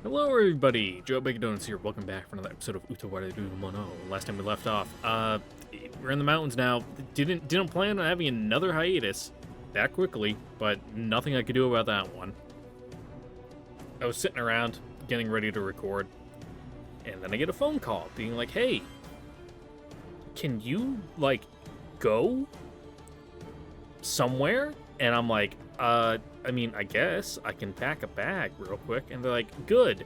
Hello everybody, Joe Bacon Donuts here. Welcome back for another episode of Utawarerumono. Last time we left off, we're in the mountains now. Didn't plan on having another hiatus that quickly, but nothing I could do about that one. I was sitting around getting ready to record, and then I get a phone call being like, "Hey, can you go somewhere?" And I'm like, I mean, I guess I can pack a bag real quick. And they're like, good.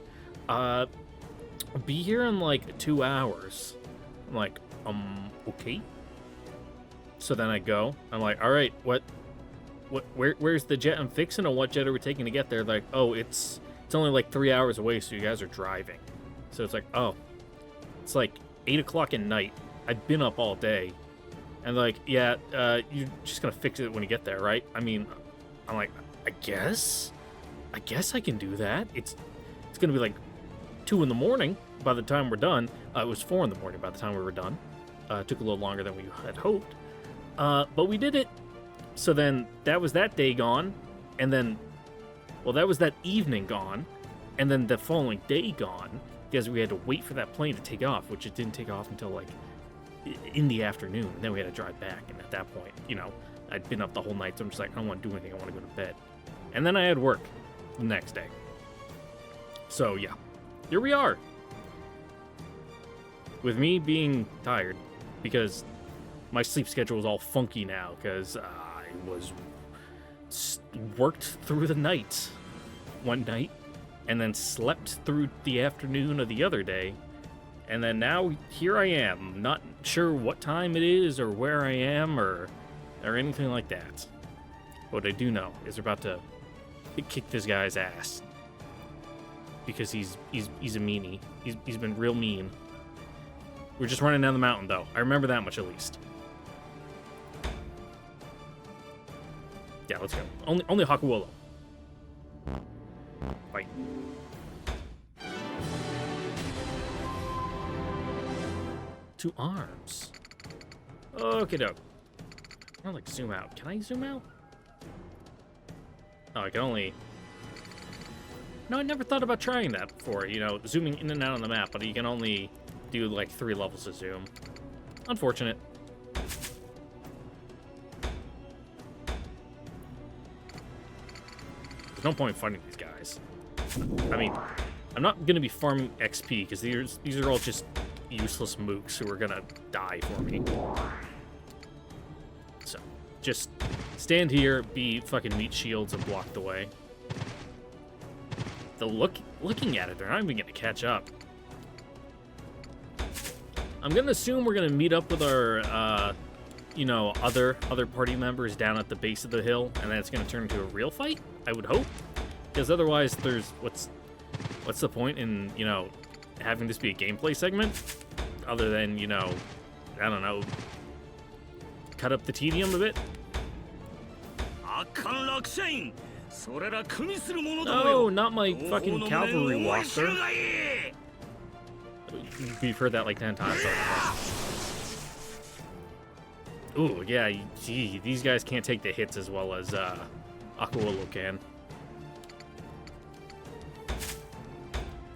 Be here in like 2 hours. I'm like, okay. So then I go. I'm like, all right, where's the jet I'm fixing, and what jet are we taking to get there? Like, oh, it's only like 3 hours away, so you guys are driving. So it's like, oh, it's like 8 o'clock at night. I've been up all day. And like, yeah, you're just gonna fix it when you get there, right? I mean, I'm like, I guess I can do that. It's gonna be like 2 in the morning by the time we're done. It was 4 in the morning by the time we were done. It took a little longer than we had hoped, but we did it. So then that was that day gone, and then, well, that was that evening gone, and then the following day gone because we had to wait for that plane to take off, which it didn't take off until like in the afternoon, and then we had to drive back. And at that point, you know, I'd been up the whole night, so I'm just like, I don't want to do anything, I want to go to bed. And then I had work the next day. So yeah, here we are, with me being tired because my sleep schedule is all funky now because I was worked through the night one night and then slept through the afternoon of the other day. And then now here I am, not sure what time it is or where I am or anything like that. What I do know is we're about to kick this guy's ass because he's a meanie. He's been real mean. We're just running down the mountain though. I remember that much at least. Yeah, let's go. Only Hakuolo. Fight. Two arms. Okay, doke. I like zoom out. Can I zoom out? Oh, I can only. No, I never thought about trying that before. You know, zooming in and out on the map, but you can only do like 3 levels of zoom. Unfortunate. There's no point fighting these guys. I mean, I'm not gonna be farming XP because these are all just useless mooks who are gonna die for me. So, just stand here, be fucking meat shields, and block the way. Looking at it, they're not even gonna catch up. I'm gonna assume we're gonna meet up with our, you know, other party members down at the base of the hill, and then it's gonna turn into a real fight. I would hope, because otherwise, there's what's the point in, you know, having this be a gameplay segment, other than, you know, I don't know, cut up the tedium a bit. No, not my fucking cavalry walker. We've heard that like 10 times already. Ooh, yeah, gee, these guys can't take the hits as well as Akuolo can.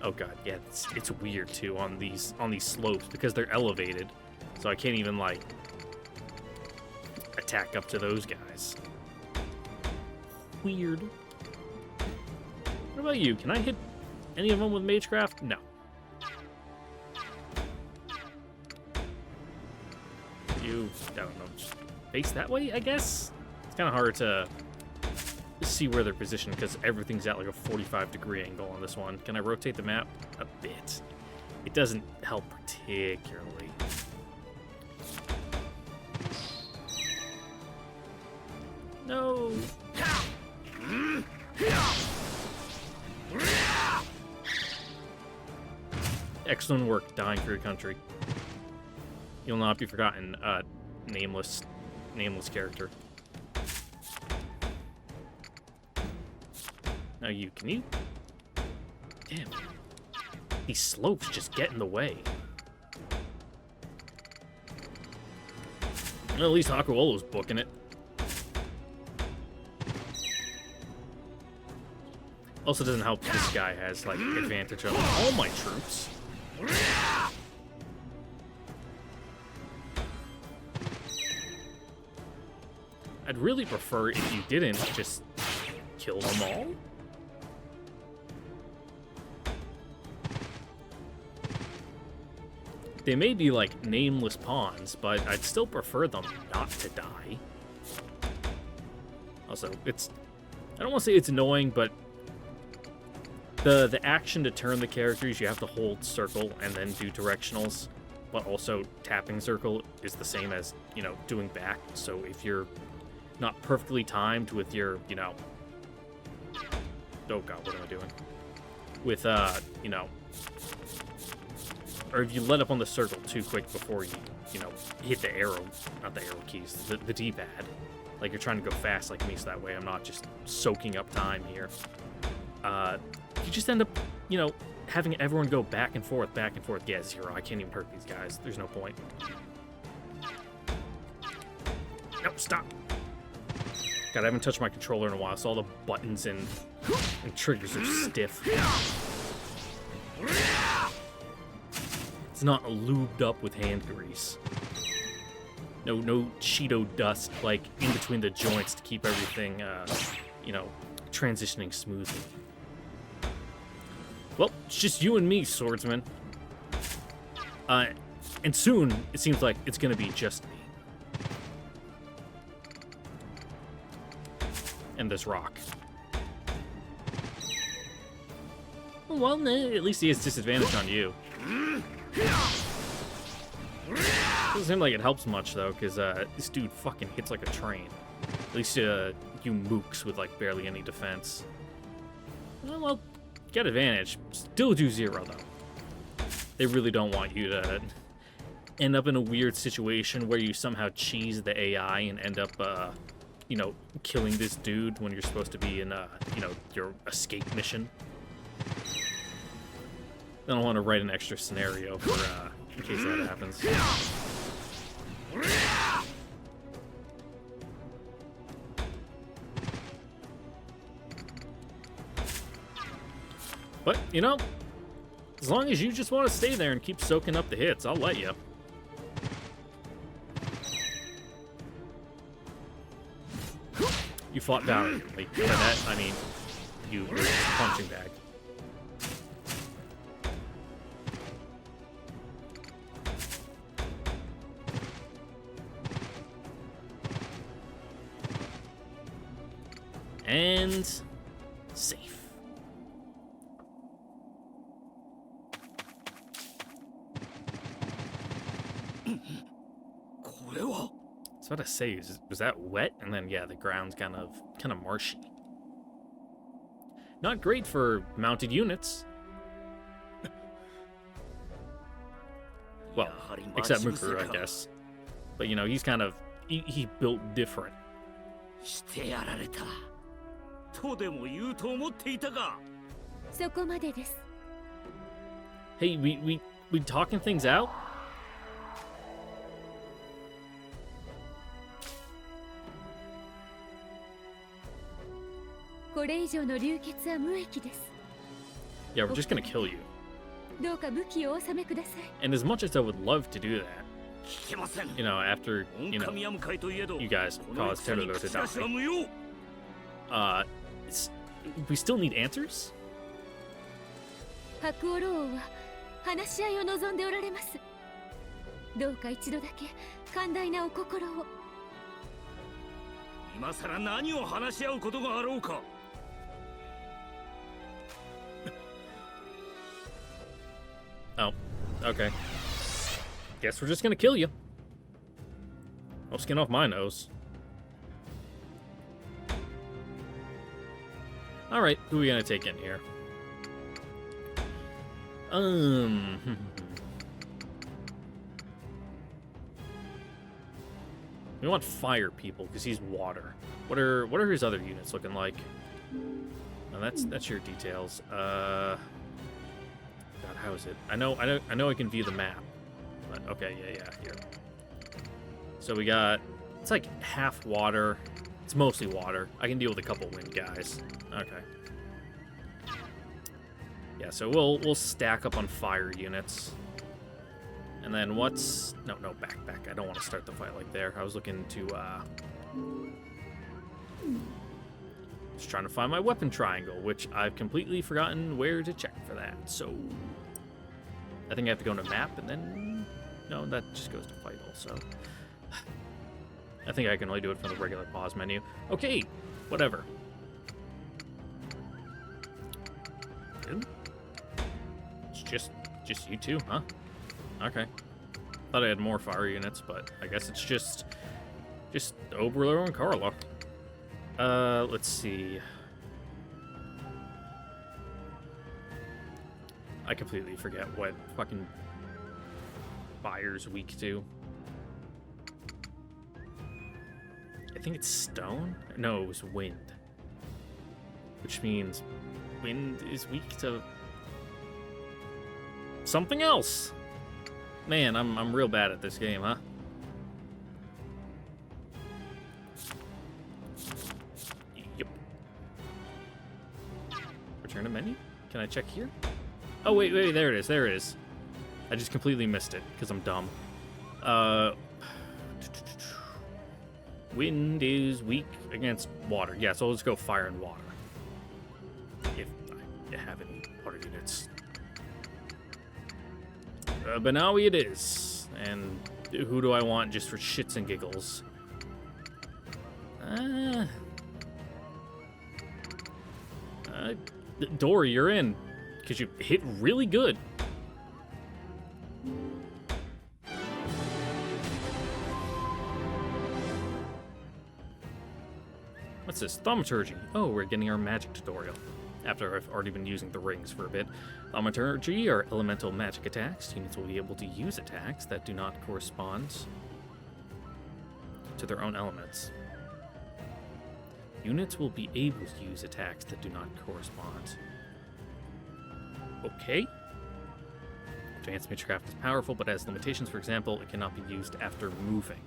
Oh god, yeah, it's weird too on these slopes because they're elevated, so I can't even like attack up to those guys. Weird. What about you? Can I hit any of them with Magecraft? No. You, I don't know, just face that way, I guess? It's kind of hard to see where they're positioned because everything's at like a 45-degree angle on this one. Can I rotate the map a bit? It doesn't help particularly. No. Excellent work dying for your country. You'll not be forgotten, nameless character. Now you, can you? Damn. These slopes just get in the way. Well, at least Hakuolo's booking it. Also doesn't help this guy has, like, advantage over all my troops. I'd really prefer if you didn't just kill them all. They may be, like, nameless pawns, but I'd still prefer them not to die. Also, I don't want to say it's annoying, but the action to turn the characters, you have to hold circle and then do directionals, but also tapping circle is the same as, you know, doing back. So if you're not perfectly timed with your, you know... Oh god, what am I doing? With, you know... Or if you let up on the circle too quick before you know, hit the arrow, not the arrow keys, the D-pad. Like you're trying to go fast like me, so that way I'm not just soaking up time here. You just end up, you know, having everyone go back and forth, back and forth. Yeah, zero. I can't even hurt these guys. There's no point. No, stop. God, I haven't touched my controller in a while, so all the buttons and triggers are stiff. It's not lubed up with hand grease. No Cheeto dust, like, in between the joints to keep everything, you know, transitioning smoothly. Well, it's just you and me, swordsman. And soon, it seems like it's gonna be just me. And this rock. Well, at least he has disadvantage on you. Doesn't seem like it helps much, though, because this dude fucking hits like a train. At least you mooks with, like, barely any defense. Well, get advantage. Still do zero, though. They really don't want you to end up in a weird situation where you somehow cheese the AI and end up, you know, killing this dude when you're supposed to be in, you know, your escape mission. I don't want to write an extra scenario for, in case that happens. But, you know, as long as you just want to stay there and keep soaking up the hits, I'll let you. You fought valiantly. By that, I mean, you were a punching bag. And safe. I was about to say, was that wet? And then yeah, the ground's kind of marshy. Not great for mounted units. Well, except Mukuru, I guess. But you know, he's kind of he built different. Hey, we talking things out? Yeah, we're just gonna kill you. And as much as I would love to do that, you know, after, you know, you guys caused Terudo to die, we still need answers? Oh, okay. Guess we're just gonna kill you. No skin off my nose. Alright, who are we gonna take in here? We want fire people, because he's water. What are his other units looking like? No, that's your details. God, how is it? I know I can view the map. But okay, yeah, here. So we got, it's like half water. It's mostly water. I can deal with a couple wind guys. Okay. Yeah, so we'll stack up on fire units. And then what's... No, back. I don't want to start the fight like there. I was looking to, just trying to find my weapon triangle, which I've completely forgotten where to check for that. So I think I have to go into map and then... No, that just goes to fight also. I think I can only do it from the regular pause menu. Okay, whatever. Good. It's just you two, huh? Okay. Thought I had more fire units, but I guess it's just Oberlo and Carla. Let's see. I completely forget what fucking fire's weak to. I think it's stone? No, it was wind. Which means wind is weak to something else. Man, I'm real bad at this game, huh? Yep. Return to menu? Can I check here? Oh, wait, there it is. I just completely missed it, because I'm dumb. Wind is weak against water. Yeah, so let's go fire and water. If I have any water units. Banawi it is. And who do I want just for shits and giggles? Dory, you're in. Because you hit really good. What's this? Thaumaturgy. Oh, we're getting our magic tutorial. After I've already been using the rings for a bit. Thaumaturgy are elemental magic attacks. Units will be able to use attacks that do not correspond to their own elements. Units will be able to use attacks that do not correspond. Okay. Advanced Magecraft is powerful, but has limitations. For example, it cannot be used after moving.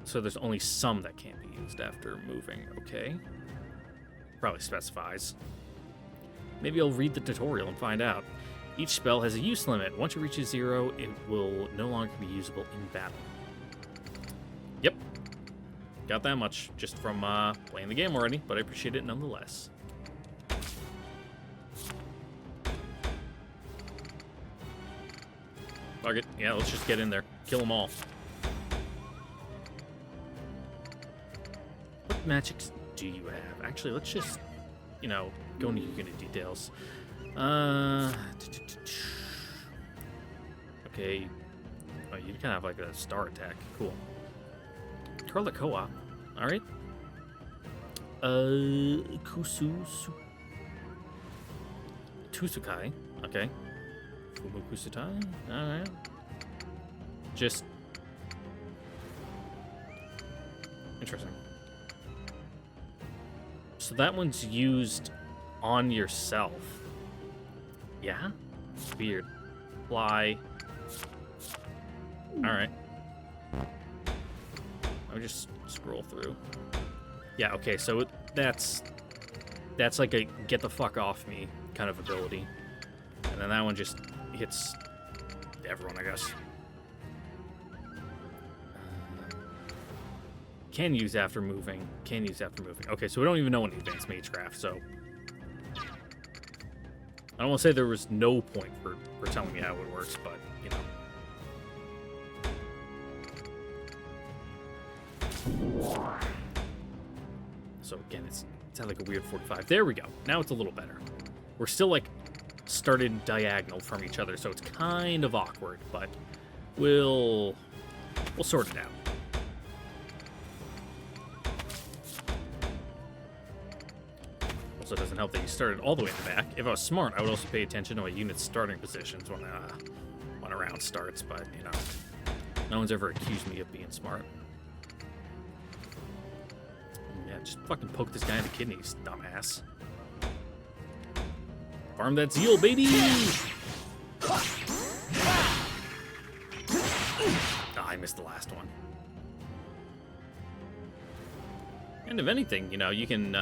So there's only some that can't be used after moving. Okay. Probably specifies. Maybe I'll read the tutorial and find out. Each spell has a use limit. Once it reaches 0, it will no longer be usable in battle. Yep. Got that much just from playing the game already, but I appreciate it nonetheless. Fuck it. Yeah, let's just get in there. Kill them all. What magics do you have? Actually, let's just, go into unit details. Okay. Oh, you kind of have like a star attack. Cool. Carla co-op. Alright. Tusukai. Okay. Fumukusutai. Alright. Just interesting. So that one's used on yourself. Yeah? Weird. Fly. Alright. I'll just scroll through. Yeah, okay, so that's like a get the fuck off me kind of ability. And then that one just hits everyone, I guess. Can use after moving. Can use after moving. Okay, so we don't even know any advanced magecraft, so I don't want to say there was no point for telling me how it works, but, So again, it's at like a weird 45. There we go. Now it's a little better. We're still like started diagonal from each other, so it's kind of awkward, but we'll sort it out. Also doesn't help that you started all the way in the back. If I was smart, I would also pay attention to my unit's starting positions when a round starts, but, no one's ever accused me of being smart. Yeah, just fucking poke this guy in the kidneys, dumbass. Farm that zeal, baby! Oh, I missed the last one. And if anything, you can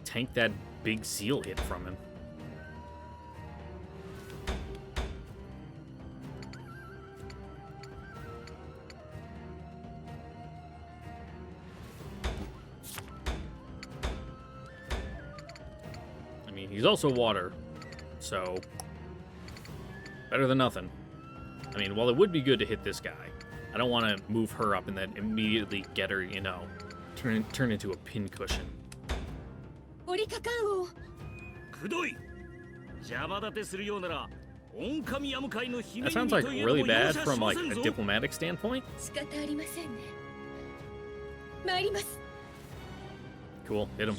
tank that big zeal hit from him. he's also water, so better than nothing. I mean, while it would be good to hit this guy, I don't want to move her up and then immediately get her, you know, turn into a pincushion. That sounds like really bad from like a diplomatic standpoint. Cool, hit him.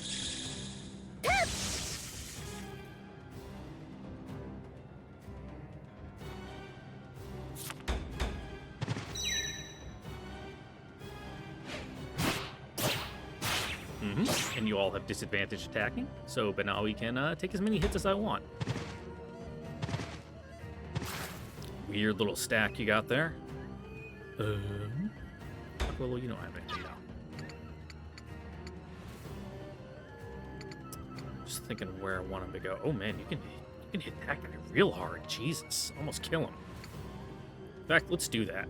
And you all have disadvantage attacking, so Benawi can take as many hits as I want. Weird little stack you got there. Well, you don't have anything now. Just thinking where I want him to go. Oh man, you can hit that guy real hard. Jesus, almost kill him. In fact, let's do that.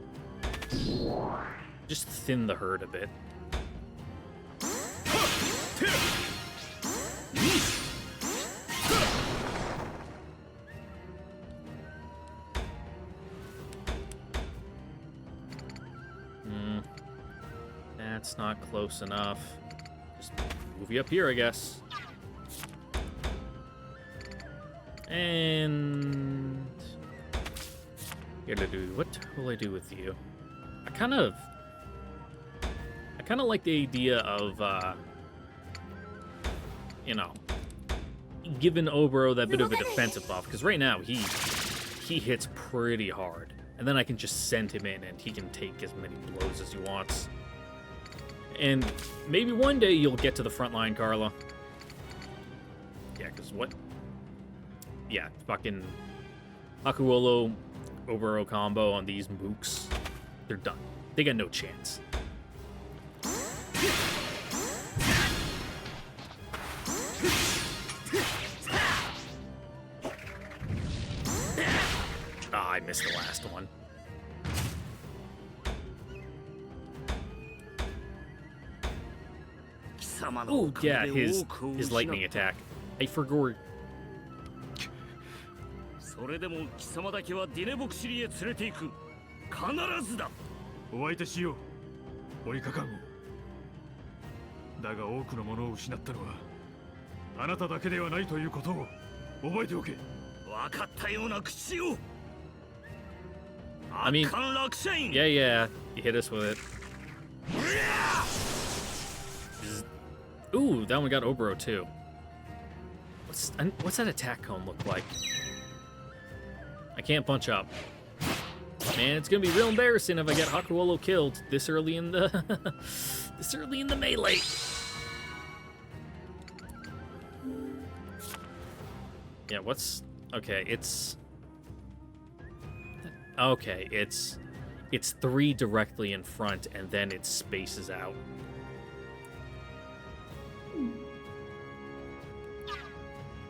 Just thin the herd a bit. That's not close enough. Just move you up here, I guess. And what will I do with you? I kind of like the idea of you know, giving Oboro that bit of a defensive buff, because right now he hits pretty hard, and then I can just send him in and he can take as many blows as he wants. And maybe one day you'll get to the front line, Carla. Yeah, because what? Yeah, fucking Hakuolo Oboro combo on these mooks. They're done. They got no chance. Ah, I missed the last one. Oh, yeah, his lightning attack. I forgot. それでも貴様だけはディネボクシリへ連れて行く。必ずだ。お相手しよう。森かかん。だが多くのものを失ったのはあなただけではないということを覚えておけ。分かったような口を。I mean, yeah, you hit us with it. Ooh, that one got Oboro too. What's that attack cone look like? I can't punch up. Man, it's gonna be real embarrassing if I get Hakuolo killed this early in the melee. Yeah, okay, it's 3 directly in front and then it spaces out.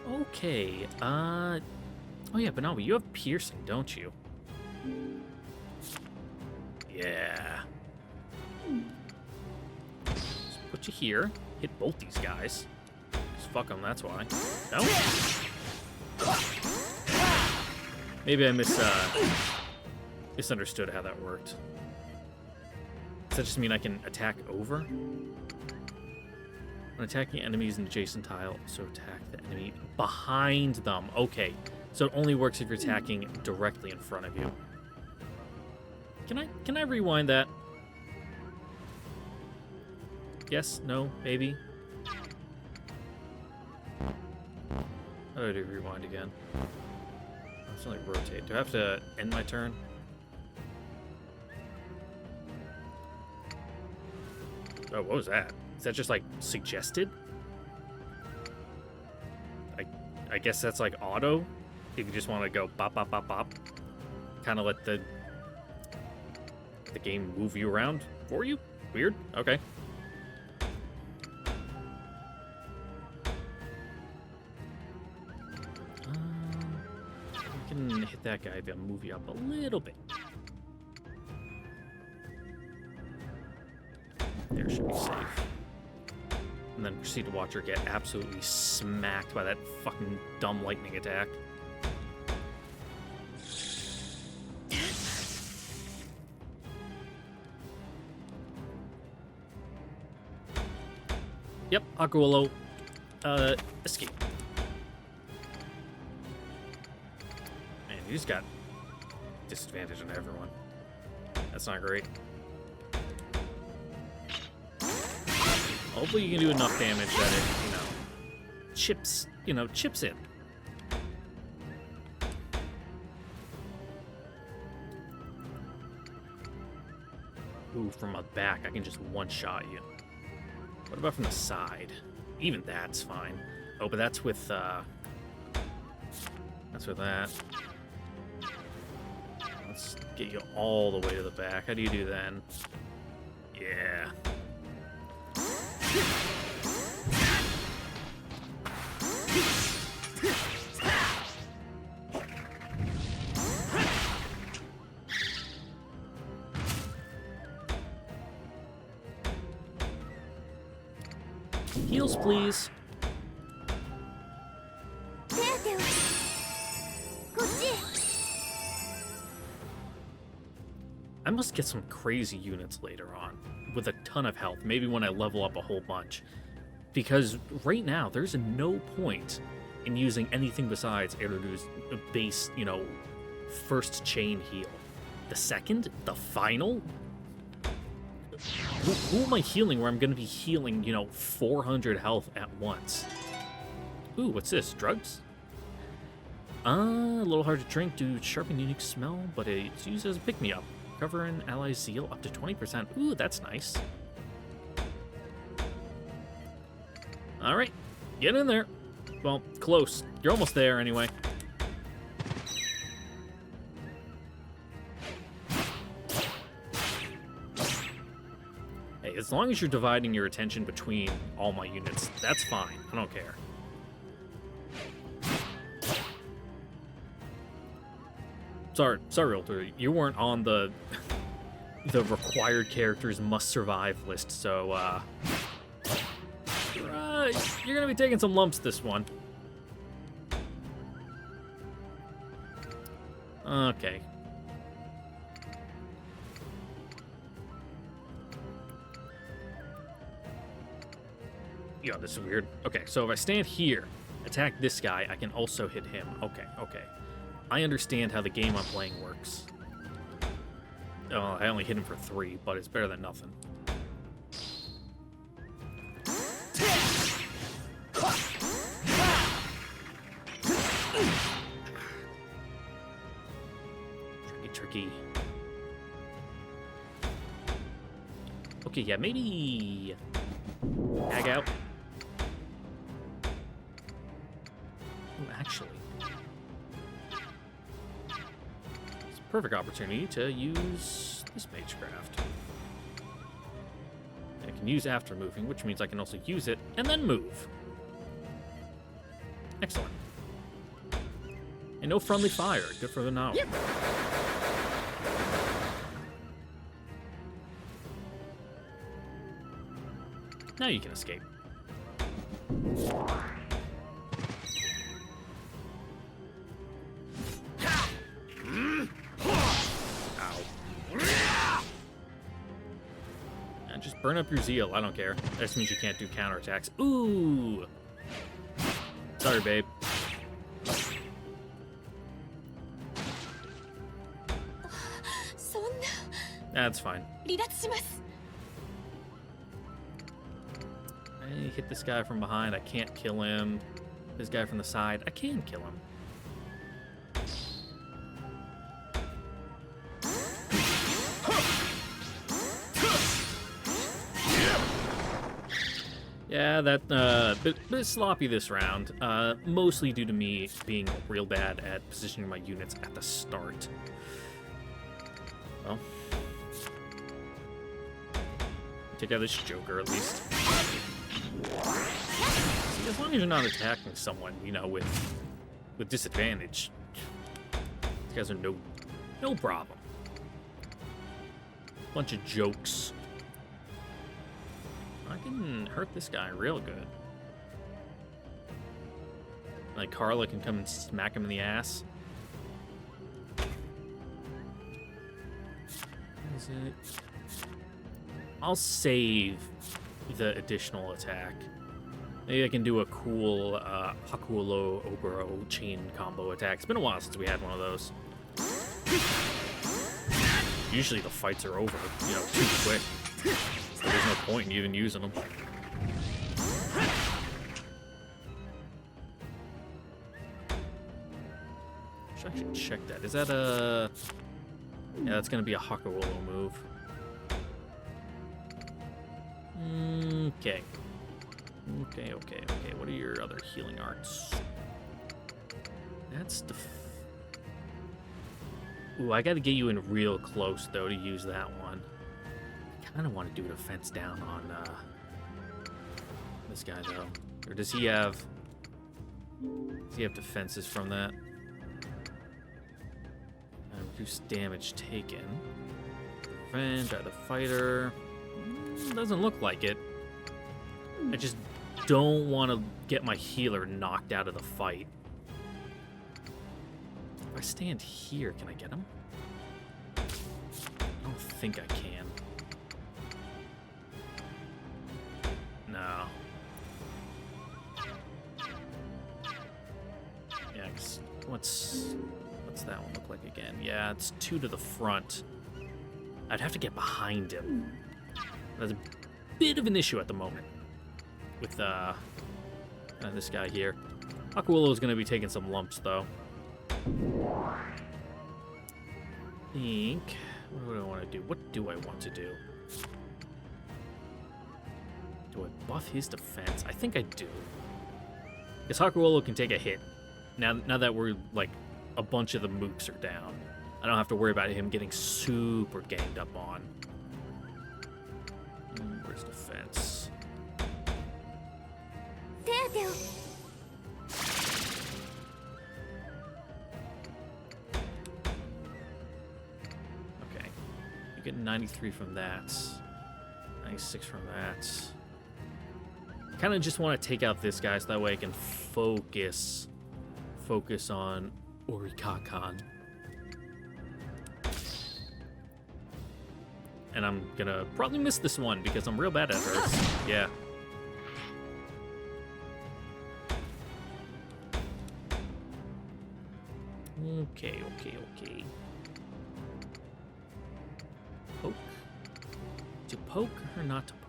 Okay, oh yeah, but no, you have piercing, don't you? Yeah. Just put you here, hit both these guys. Just fuck them, that's why. No? Maybe I misunderstood how that worked. Does that just mean I can attack over? When attacking enemies in adjacent tile, so attack the enemy behind them. Okay, so it only works if you're attacking directly in front of you. Can I rewind that? Yes, no, maybe. How do I do rewind again? It's only rotate. Do I have to end my turn? Oh, what was that? Is that just like suggested? I guess that's like auto. If you just want to go bop bop bop bop, kind of let the game move you around for you. Weird. Okay. We can hit that guy if I move you up a little bit. There should be safe. and then proceed to watch her get absolutely smacked by that fucking dumb lightning attack. Yep, Aquillo, escape. Man, you just got disadvantage on everyone. That's not great. Hopefully you can do enough damage that it, chips in. Ooh, from the back, I can just one-shot you. What about from the side? Even that's fine. Oh, but that's with that. Let's get you all the way to the back. How do you do then? Yeah. Heals, please. I must get some crazy units later on with a ton of health, maybe when I level up a whole bunch. Because right now, there's no point in using anything besides Eruru's base, first chain heal. The second? The final? Who am I healing where I'm going to be healing, 400 health at once? Ooh, what's this? Drugs? A little hard to drink due to sharpen unique smell, but it's used as a pick-me-up. Cover an ally's zeal up to 20%. Ooh, that's nice. Alright, get in there. Well, close. You're almost there anyway. Hey, as long as you're dividing your attention between all my units, that's fine. I don't care. Sorry, Ultra. You weren't on the required characters must survive list, so you're gonna be taking some lumps this one. Okay. Yo, this is weird. Okay, so if I stand here, attack this guy, I can also hit him. Okay. I understand how the game I'm playing works. Oh, I only hit him for 3, but it's better than nothing. Tricky. Okay, yeah, maybe tag out. Ooh, actually, it's a perfect opportunity to use this magecraft. I can use after moving, which means I can also use it and then move. Excellent. And no friendly fire. Good for the now. Yep. Now you can escape. And just burn up your zeal. I don't care. That just means you can't do counterattacks. Ooh. Sorry, babe. That's fine. I hit this guy from behind. I can't kill him. This guy from the side. I can kill him. Yeah, that bit sloppy this round. Mostly due to me being real bad at positioning my units at the start. Well, take out this Joker at least. See, as long as you're not attacking someone, with disadvantage, these guys are no problem. Bunch of jokes. I can hurt this guy real good. Like, Carla can come and smack him in the ass. What is it? I'll save the additional attack. Maybe I can do a cool Hakuolo Oboro chain combo attack. It's been a while since we had one of those. Usually the fights are over, you know, too quick. So there's no point in even using them. I should check that. Is that a... Yeah, that's going to be a Hakuolo move. Okay. Okay. What are your other healing arts? That's the... Ooh, I got to get you in real close, though, to use that one. I kind of want to do a defense down on this guy, though. Or does he have... Does he have defenses from that? Reduce damage taken. Revenge, either fighter. Doesn't look like it. I just don't want to get my healer knocked out of the fight. If I stand here, can I get him? I don't think I can. No. Yeah, what's that one look like again? Yeah, it's 2 to the front. I'd have to get behind him. That's a bit of an issue at the moment with this guy here. Hakuolo is going to be taking some lumps, though. I think... What do I want to do? What do I want to do? Do I buff his defense? I think I do. Because Hakuolo can take a hit. Now that we're, like, a bunch of the mooks are down. I don't have to worry about him getting super ganged up on. Where's defense? Okay. You get 93 from that. 96 from that. Kind of just want to take out this guy so that way I can focus on Orikakan. And I'm gonna probably miss this one because I'm real bad at hers. Yeah. Okay. Poke. To poke or not to poke?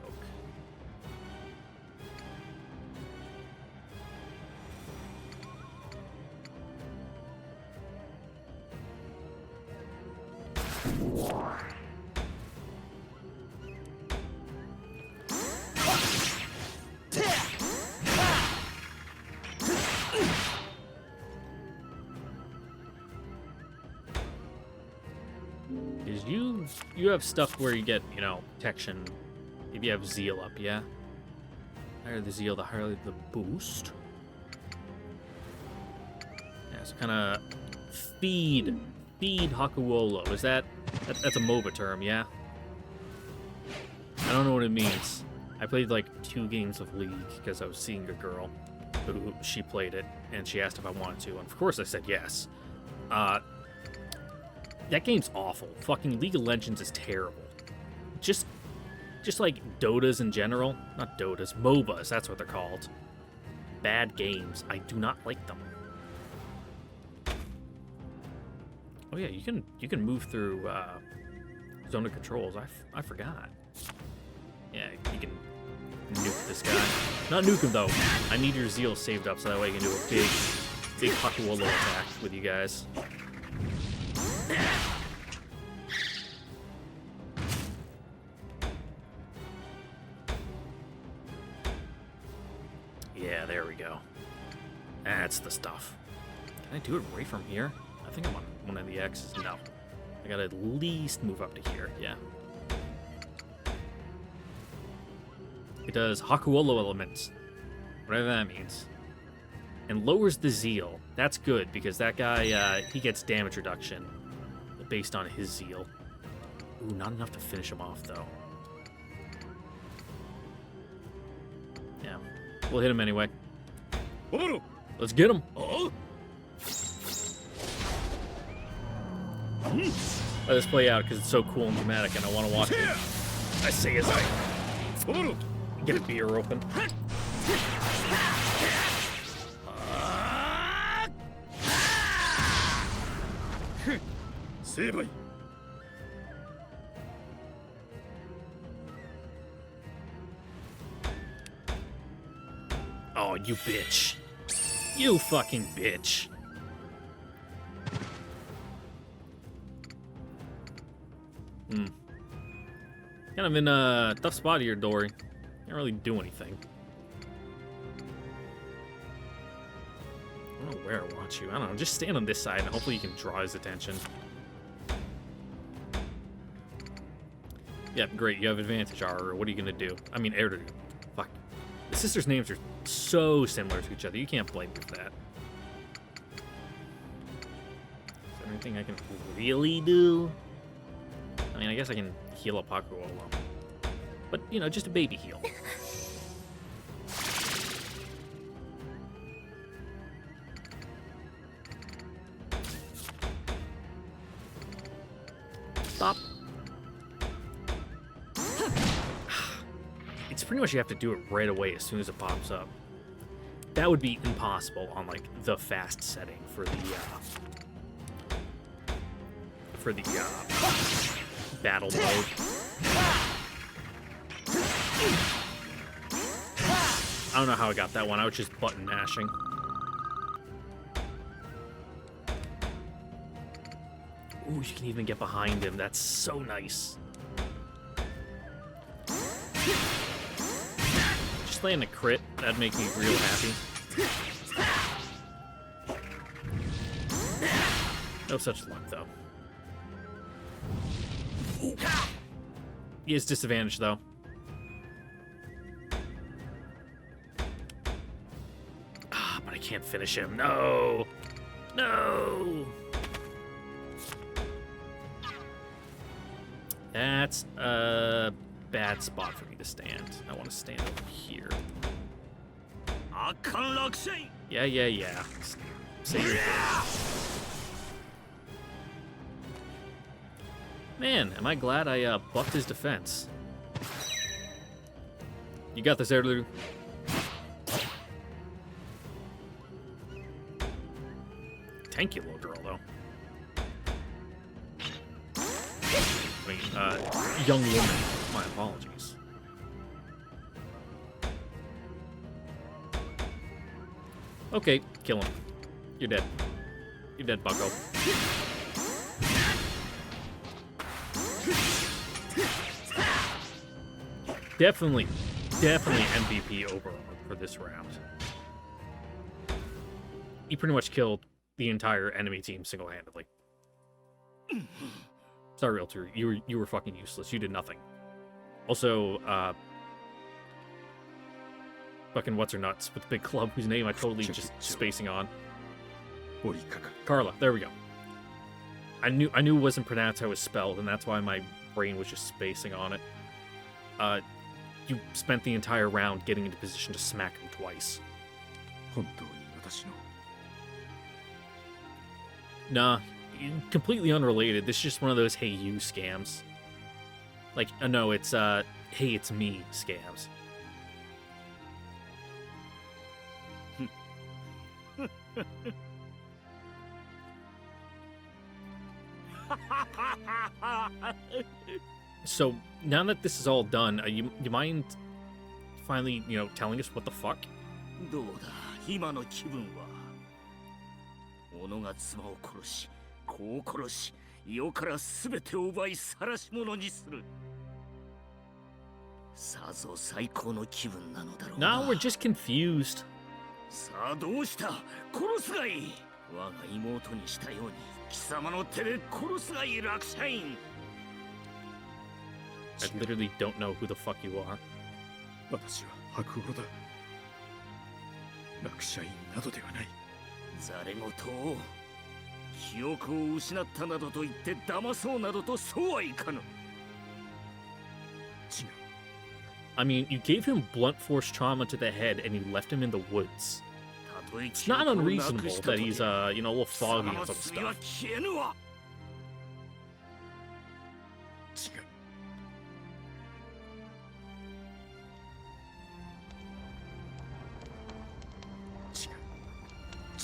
You have stuff where you get, you know, protection. If you have zeal up, yeah? The higher the zeal, the higher the boost. Yeah, so kind of feed Hakuolo. Is that's a MOBA term, yeah? I don't know what it means. I played like 2 games of League because I was seeing a girl who she played it, and she asked if I wanted to, and of course I said yes. That game's awful. Fucking League of Legends is terrible. Just like Dotas in general. Not Dotas, MOBAs, that's what they're called. Bad games. I do not like them. Oh yeah, you can move through zone of controls. I forgot. Yeah, you can nuke this guy. Not nuke him though. I need your zeal saved up so that way you can do a big Hakuolo attack with you guys. Yeah, there we go. That's the stuff. Can I do it right from here? I think I'm on one of the X's. No. I gotta at least move up to here. Yeah. It does Hakuolo elements. Whatever that means. And lowers the zeal. That's good, because that guy, he gets damage reduction based on his zeal. Ooh, not enough to finish him off, though. Yeah. We'll hit him anyway. おもろ Let's get him. おう Let this play out because it's so cool and dramatic and I want to watch it. I say as I おもろ get a beer open. 成敗 Oh, you bitch. You fucking bitch. Kind of in a tough spot here, Dory. Can't really do anything. I don't know where I want you. I don't know. Just stand on this side and hopefully you can draw his attention. Yep, great. You have advantage, Aru. What are you going to do? I mean, Eridu. Fuck. The sisters' names are so similar to each other. You can't blame me for that. Is there anything I can really do? I mean, I guess I can heal up Hakuo alone. But, you know, just a baby heal. Stop. It's pretty much you have to do it right away as soon as it pops up. That would be impossible on, like, the fast setting for the battle mode. I don't know how I got that one. I was just button mashing. Ooh, you can even get behind him. That's so nice. Just laying a crit, that'd make me real happy. No such luck, though. He is disadvantaged, though. Ah, but I can't finish him. No! No! That's a bad spot for me to stand. I want to stand over here. Yeah. Say your thing. Man, am I glad I buffed his defense. You got this, Eridu. Tanky little girl, though. I mean, young woman. My apologies. Okay, kill him. You're dead. You're dead, bucko. Definitely MVP overall for this round. He pretty much killed the entire enemy team single-handedly. Sorry, Realtor, you were fucking useless. You did nothing. Also, fucking what's her nuts with the big club whose name I totally just spacing on. Carla, there we go. I knew it wasn't pronounced how it was spelled, and that's why my brain was just spacing on it. You spent the entire round getting into position to smack him twice. Nah, completely unrelated. This is just one of those hey you scams. Like, no, it's hey it's me scams. So now that this is all done, you mind finally, telling us what the fuck? どうだ今の気分は己が妻を殺し子を殺し世から全てを奪い晒し者にするさぞ最高の気分なのだろうな No, we're just confused. さあどうした殺すがいい我が妹にしたように貴様の手で殺すがいい楽社員 I literally don't know who the fuck you are. 私は白狼だ楽社員などではないざれ言を記憶を失ったなどと言って騙そうなどとそうはいかぬ違う I mean, you gave him blunt force trauma to the head and you left him in the woods. It's not unreasonable that he's, you know, a little foggy and some stuff.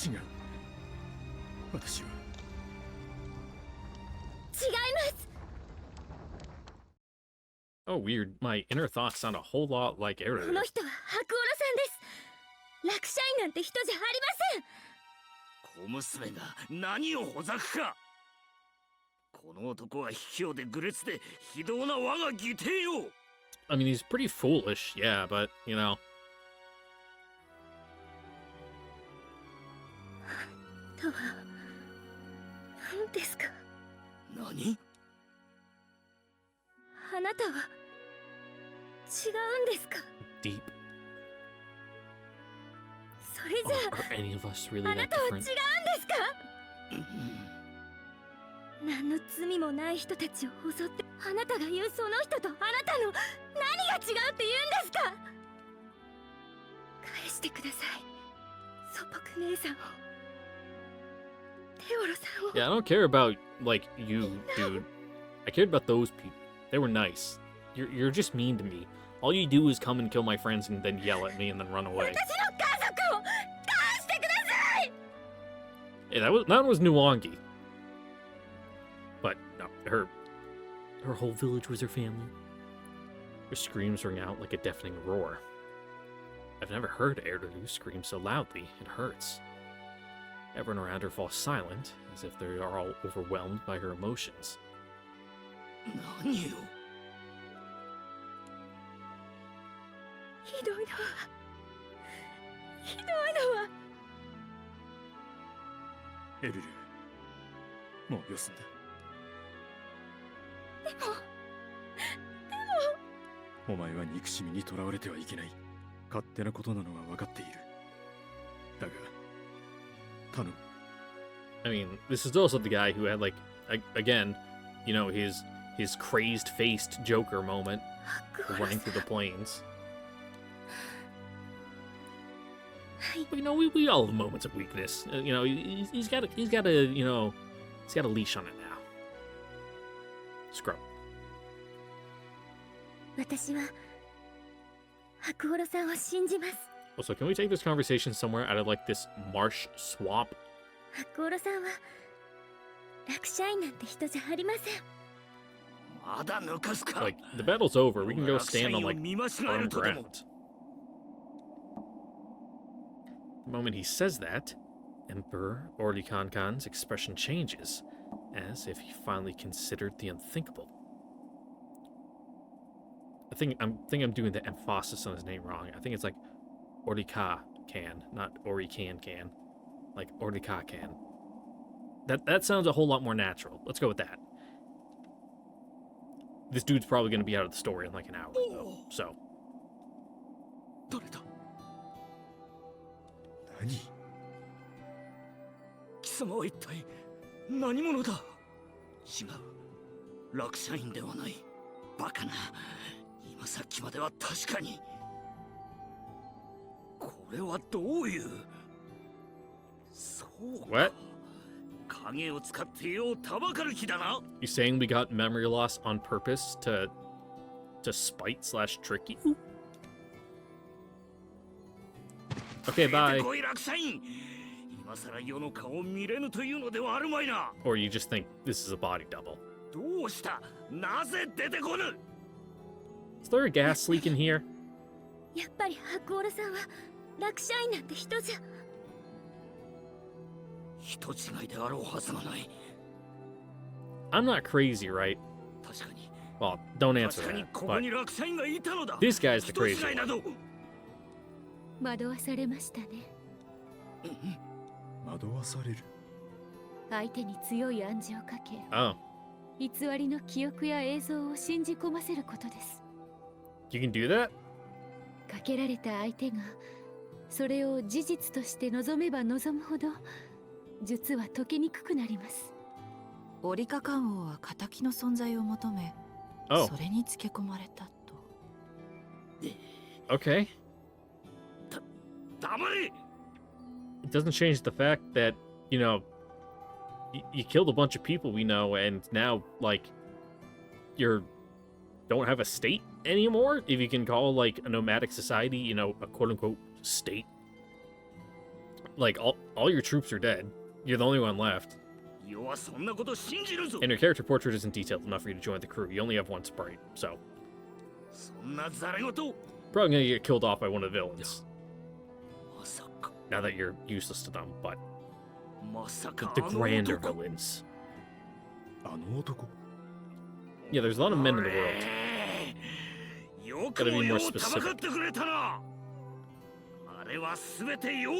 違う。私は。違います。 Oh, weird. My inner thoughts sound a whole lot like こ Eric. の人は白オロさんです。楽社員なんて人じゃありません。小娘が何をほざくか。この男は卑怯で愚劣で非道な我が義弟よ。 I mean, he's pretty foolish, yeah, but, you know. とは何ですか。何？あなたは違うんですか。 Deep. それ Oh, じゃ are any of us あ、 really あな that たは違うん different? ですか。何の罪もない人たちを襲ってあなたが言うその人とあなたの何が違うって言うんですか。返してください、素朴姉さんを、テオロさんを。 Yeah, I don't care about, like, you, dude. I cared about those people. They were nice. You're just mean to me. All you do is come and kill my friends and then yell at me and then run away. 私の家族を返してください。 Hey, that was Nuangi. But no, her whole village was her family. Her screams rang out like a deafening roar. I've never heard Erdodu scream so loudly. It hurts. Everyone around her falls silent, as if they are all overwhelmed by her emotions. 何よ。ひどいのはひどいのは。エルル、もうよすんだ。でもお前は憎しみにとらわれてはいけない。勝手なことなのは分かっている。だが、頼む。 I mean, this is also the guy who had, like, again, you know, his crazed-faced Joker moment 白オロ running さ through ん。 the plains. はい。 But, you know, we all have moments of weakness. You know, he's got a, you know, he's got a leash on it now. Scrub. 私は白オロさんを信じます。 Also, can we take this conversation somewhere out of, like, this marsh swamp? 白オロさんは楽社員なんて人じゃありません。まだ抜かすか。 Like, the battle's over. We can go stand on, like, 見間違え firm るとでも。 ground. The moment he says that, Emperor Orlikankan's expression changes, as if he finally considered the unthinkable. I think I'm doing the emphasis on his name wrong. I think it's like Orlika-kan, not Orikan-kan. Like Orlika-kan. That sounds a whole lot more natural. Let's go with that. This dude's probably going to be out of the story in like an hour, though. So. 誰だ。何。貴様は一体何者だ。違う。楽社員ではない。バカな。今さっきまでは確かに。これはどういう。そうか。 What? 影を使ってようたばかる気だな。 You saying we got memory loss on purpose to spite/trick you? Okay, 出て bye. こい楽社員。今さら世の顔を見れぬというのではあるまいな。 Or you just think this is a body double. どうした。なぜ出てこぬ。 Is there a gas leak in here? やっぱり白オロさんは楽社員なんて人じゃ。人違いであろうはずがない。 I'm not crazy, right? 確かに。 Well, don't answer 確かに that. ここ But に楽社員がいたのだ。 this guy's the 人 crazy 違いな one. ど。惑わされましたね。惑わされる。相手に強い暗示をかけ、 Oh, 偽りの記憶や映像を信じ込ませることです。 you can do that? かけられた相手がそれを事実として望めば望むほど術は解けにくくなります。オリカカン王は仇の存在を求め、 Oh, それにつけ込まれたと。で Okay. 黙れ It doesn't change the fact that, you know, you killed a bunch of people we know, and now, like, you're don't have a state anymore? If you can call, like, a nomadic society, you know, a quote-unquote state. Like, all your troops are dead. You're the only one left. 余はそんなこと信じるぞ And your character portrait isn't detailed enough for you to join the crew. You only have one sprite, so そんなざれ言 probably gonna get killed off by one of the villains. まさか Now that you're useless to them, but まさか the あの grander 男 villains. あの男 Yeah, there's a lot of men in the world. よく Gotta も be よ more う戦ってくれたなあれはすべてよ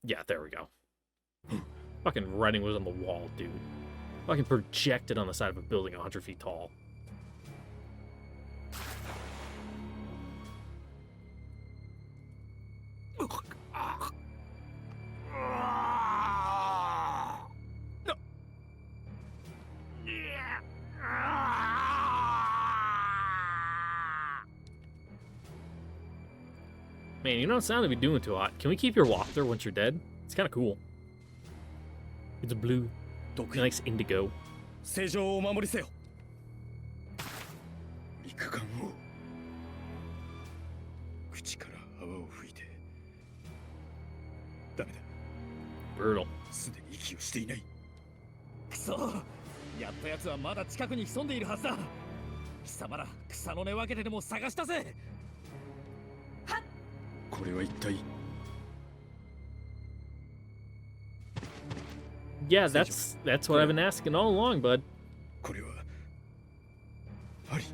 Yeah, there we go. Fucking writing was on the wall, dude. Fucking projected on the side of a building 100 feet tall. Man, you don't sound to be doing too hot. Can we keep your walkthrough once you're dead? It's kind of cool. It's blue. Nice indigo. 正常をお守りせよ陸艦を口から泡を吹いてダメだ Brutal. すでに息をしていないくそやったやつはまだ近くに潜んでいるはずだ貴様ら草の根分けてでも探したぜこれは一体 Yeah, that's what I've been asking all along, bud. これはあり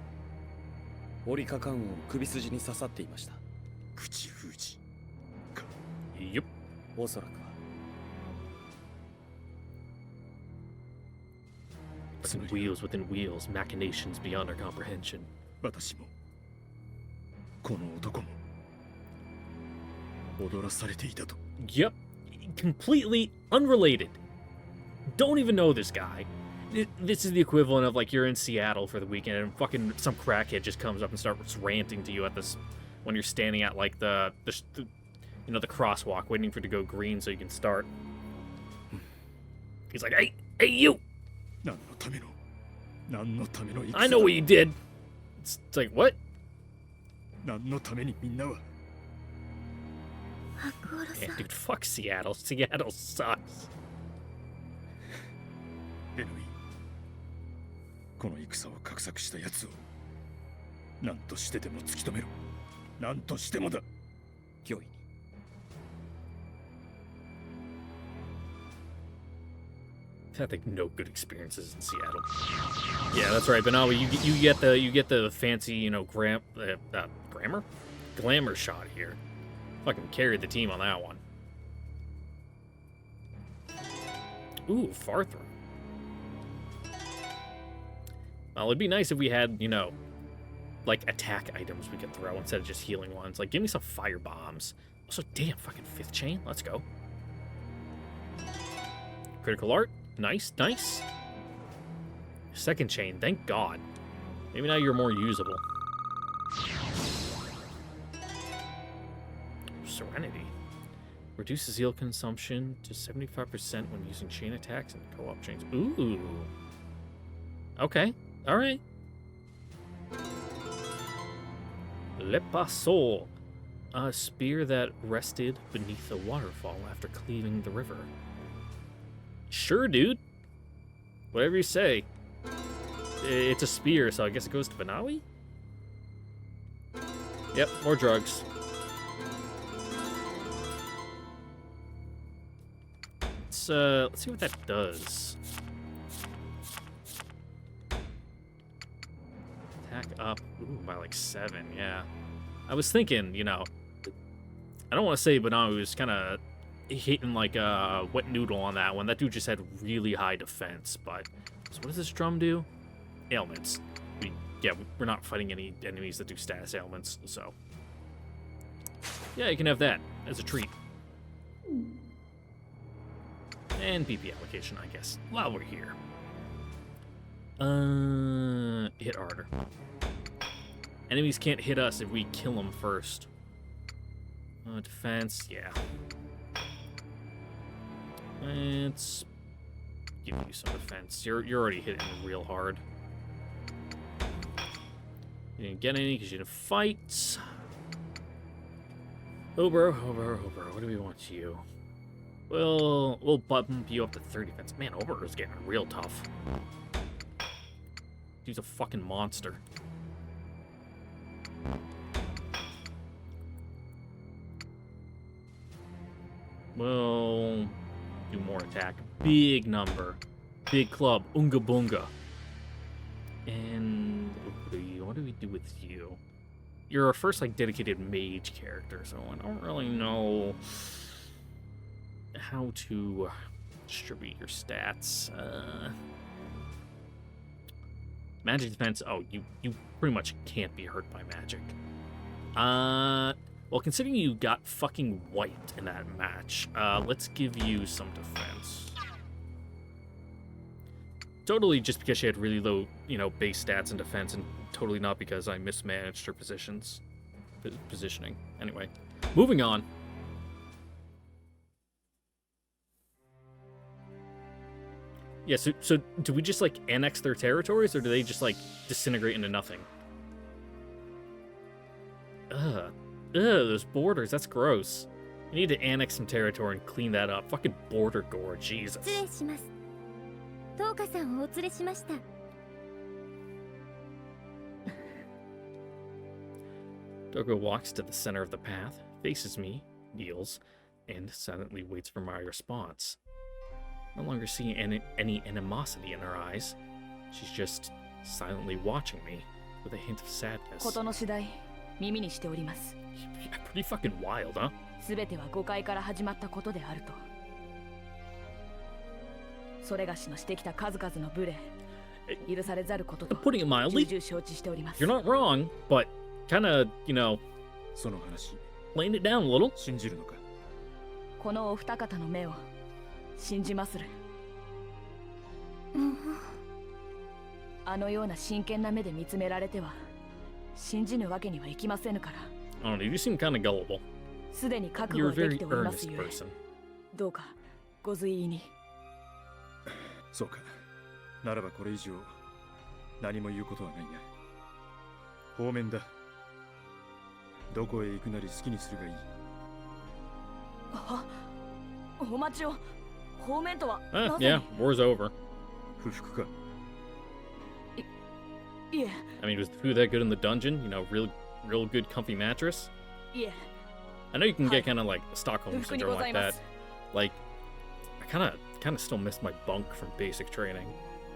折下艦を首筋に刺さっていました。口封じか Yep. おそらくは Fucking wheels within wheels, machinations beyond our comprehension. 私もこの男も踊らされていたと Yep. Completely unrelated. Don't even know this guy. This is the equivalent of, like, you're in Seattle for the weekend and fucking some crackhead just comes up and starts ranting to you at this when you're standing at, like, the you know, the crosswalk waiting for it to go green so you can start. He's like, hey, you! 何のための何のための戦だ I know what you did. It's like, what? 何のためにみんなは Man, dude, fuck Seattle. Seattle sucks. レノイこの戦を画策した奴を何としてでも突き止めろ何としてもだ脅威に I think no good experiences in Seattle. Yeah, that's right. Banawi, you get the fancy, you know, glamour shot here. Fucking carried the team on that one. Ooh, far throw. Well, it'd be nice if we had, you know, like attack items we could throw instead of just healing ones. Like, give me some fire bombs. Also, damn, fucking 5th chain. Let's go. Critical art. Nice, nice. 2nd chain, thank God. Maybe now you're more usable. Serenity. Reduces heal consumption to 75% when using chain attacks and co-op chains. Ooh. Okay, alright. Le Paso. A spear that rested beneath a waterfall after cleaving the river. Sure, dude. Whatever you say. It's a spear, so I guess it goes to Banawi? Yep, more drugs. Let's see what that does. Attack up. Ooh, by like 7, yeah. I was thinking, you know, I don't want to say Banawi was kind of hitting like a wet noodle on that one. That dude just had really high defense, but so what does this drum do? Ailments. We're not fighting any enemies that do status ailments, so yeah, you can have that as a treat. And BP application, I guess, while we're here. Hit harder. Enemies can't hit us if we kill them first. Defense, yeah. Let's give you some defense. You're already hitting real hard. You didn't get any because you didn't fight. Ober, what do we want you? We'll bump you up to 30 defense. Man, Ober is getting real tough. He's a fucking monster. We'll do more attack. Big number. Big club. Unga bunga. And what do we do with you? You're our first, like, dedicated mage character, so I don't really know how to distribute your stats. Magic defense. Oh, you pretty much can't be hurt by magic. Well, considering you got fucking wiped in that match, let's give you some defense. Totally just because she had really low, base stats and defense, and totally not because I mismanaged her positioning. Anyway, moving on. Yeah, so do we just, like, annex their territories, or do they just, like, disintegrate into nothing? Those borders, that's gross. You need to annex some territory and clean that up. Fucking border gore, Jesus. Dogo walks to the center of the path, faces me, kneels, and silently waits for my response. No longer seeing any animosity in her eyes. She's just silently watching me with a hint of sadness. Pretty fucking wild, huh? Putting it mildly, you're not wrong, but kinda, laying it down a little. このお二方の目を信じまする。あのような真剣な目で見つめられては信じぬわけにはいきませぬから。I don't know, you seem kind of gullible. すでに覚悟できておりますゆえ、どうかご随意に。そうか。ならばこれ以上何も言うことはないな。方面だ。どこへ行くなり好きにするがいい。お待ちを。方面とは。Yeah, war's over. 不服か。いえ。I mean, was the food that good in the dungeon? Real good comfy mattress? いえ。I know you can get kind of like Stockholm syndrome like that. Like, I kind of still miss my bunk from basic training.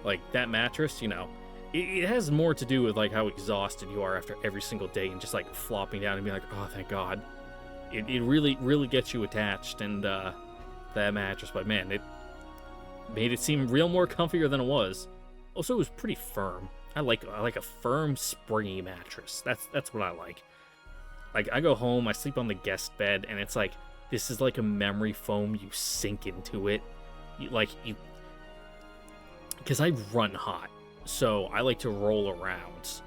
Like that mattress, it has more to do with like how exhausted you are after every single day and just like flopping down and being like, oh, thank God. It really gets you attached, and that mattress, but man, it made it seem real more comfier than it was. Also, it was pretty firm. I like a firm, springy mattress. That's what I like. Like, I go home, I sleep on the guest bed, and it's like, this is like a memory foam. You sink into it. Because I run hot, so I like to roll around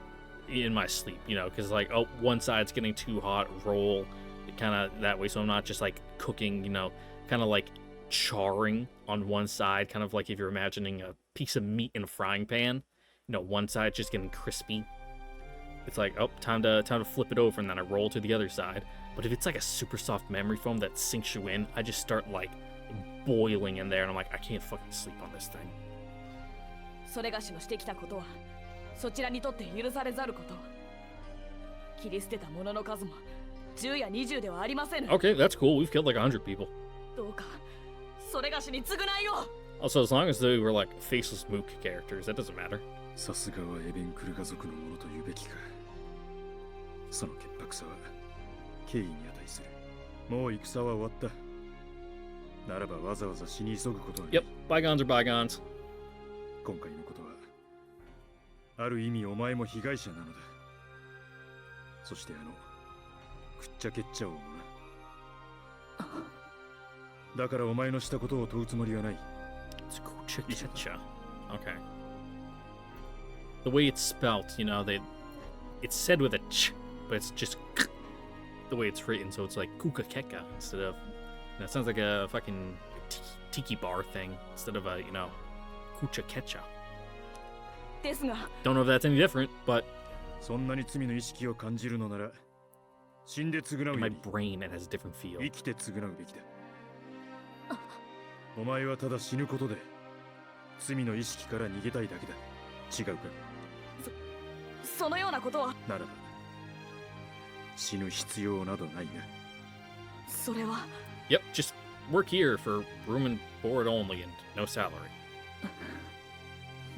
in my sleep, because like, oh, one side's getting too hot, roll kind of that way, so I'm not just like cooking, kind of like charring on one side, kind of like if you're imagining a piece of meat in a frying pan, one side just getting crispy. It's like, oh, time to flip it over, and then I roll to the other side. But if it's like a super soft memory foam that sinks you in, I just start like boiling in there, and I'm like, I can't fucking sleep on this thing. それがしのしてきたことはそちらにとって許されざること。切り捨てた者の数も10や20ではありません。Okay, that's cool. We've killed like 100 people. どうかそれがしに償いを。Also, as long as they were like faceless mook characters, that doesn't matter. さすがはエベンクルガ族のものというべきか。その潔白さは敬意に値する。もう戦は終わった。ならばわざわざ死に急ぐことはない。Yep, bygones are bygones. 今回のことはある意味お前も被害者なのだ。そしてくっちゃけっちゃおうもな。だからお前のしたことを問うつもりはない。Okay. The way it's spelt, it's said with a ch, but it's just the way it's written, so it's like kukakeka instead of. That sounds like a fucking tiki bar thing instead of a, you know, kuchakecha. ですが Don't know if that's any different, but そんなに罪の意識を感じるのなら死んで償う in よ my り brain it has a different feel. 生きて償うべきだ。お前はただ死ぬことで罪の意識から逃げたいだけだ。違うか。そのようなことはならば死ぬ必要などないな。それは Yep, just work here for room and board only and no salary.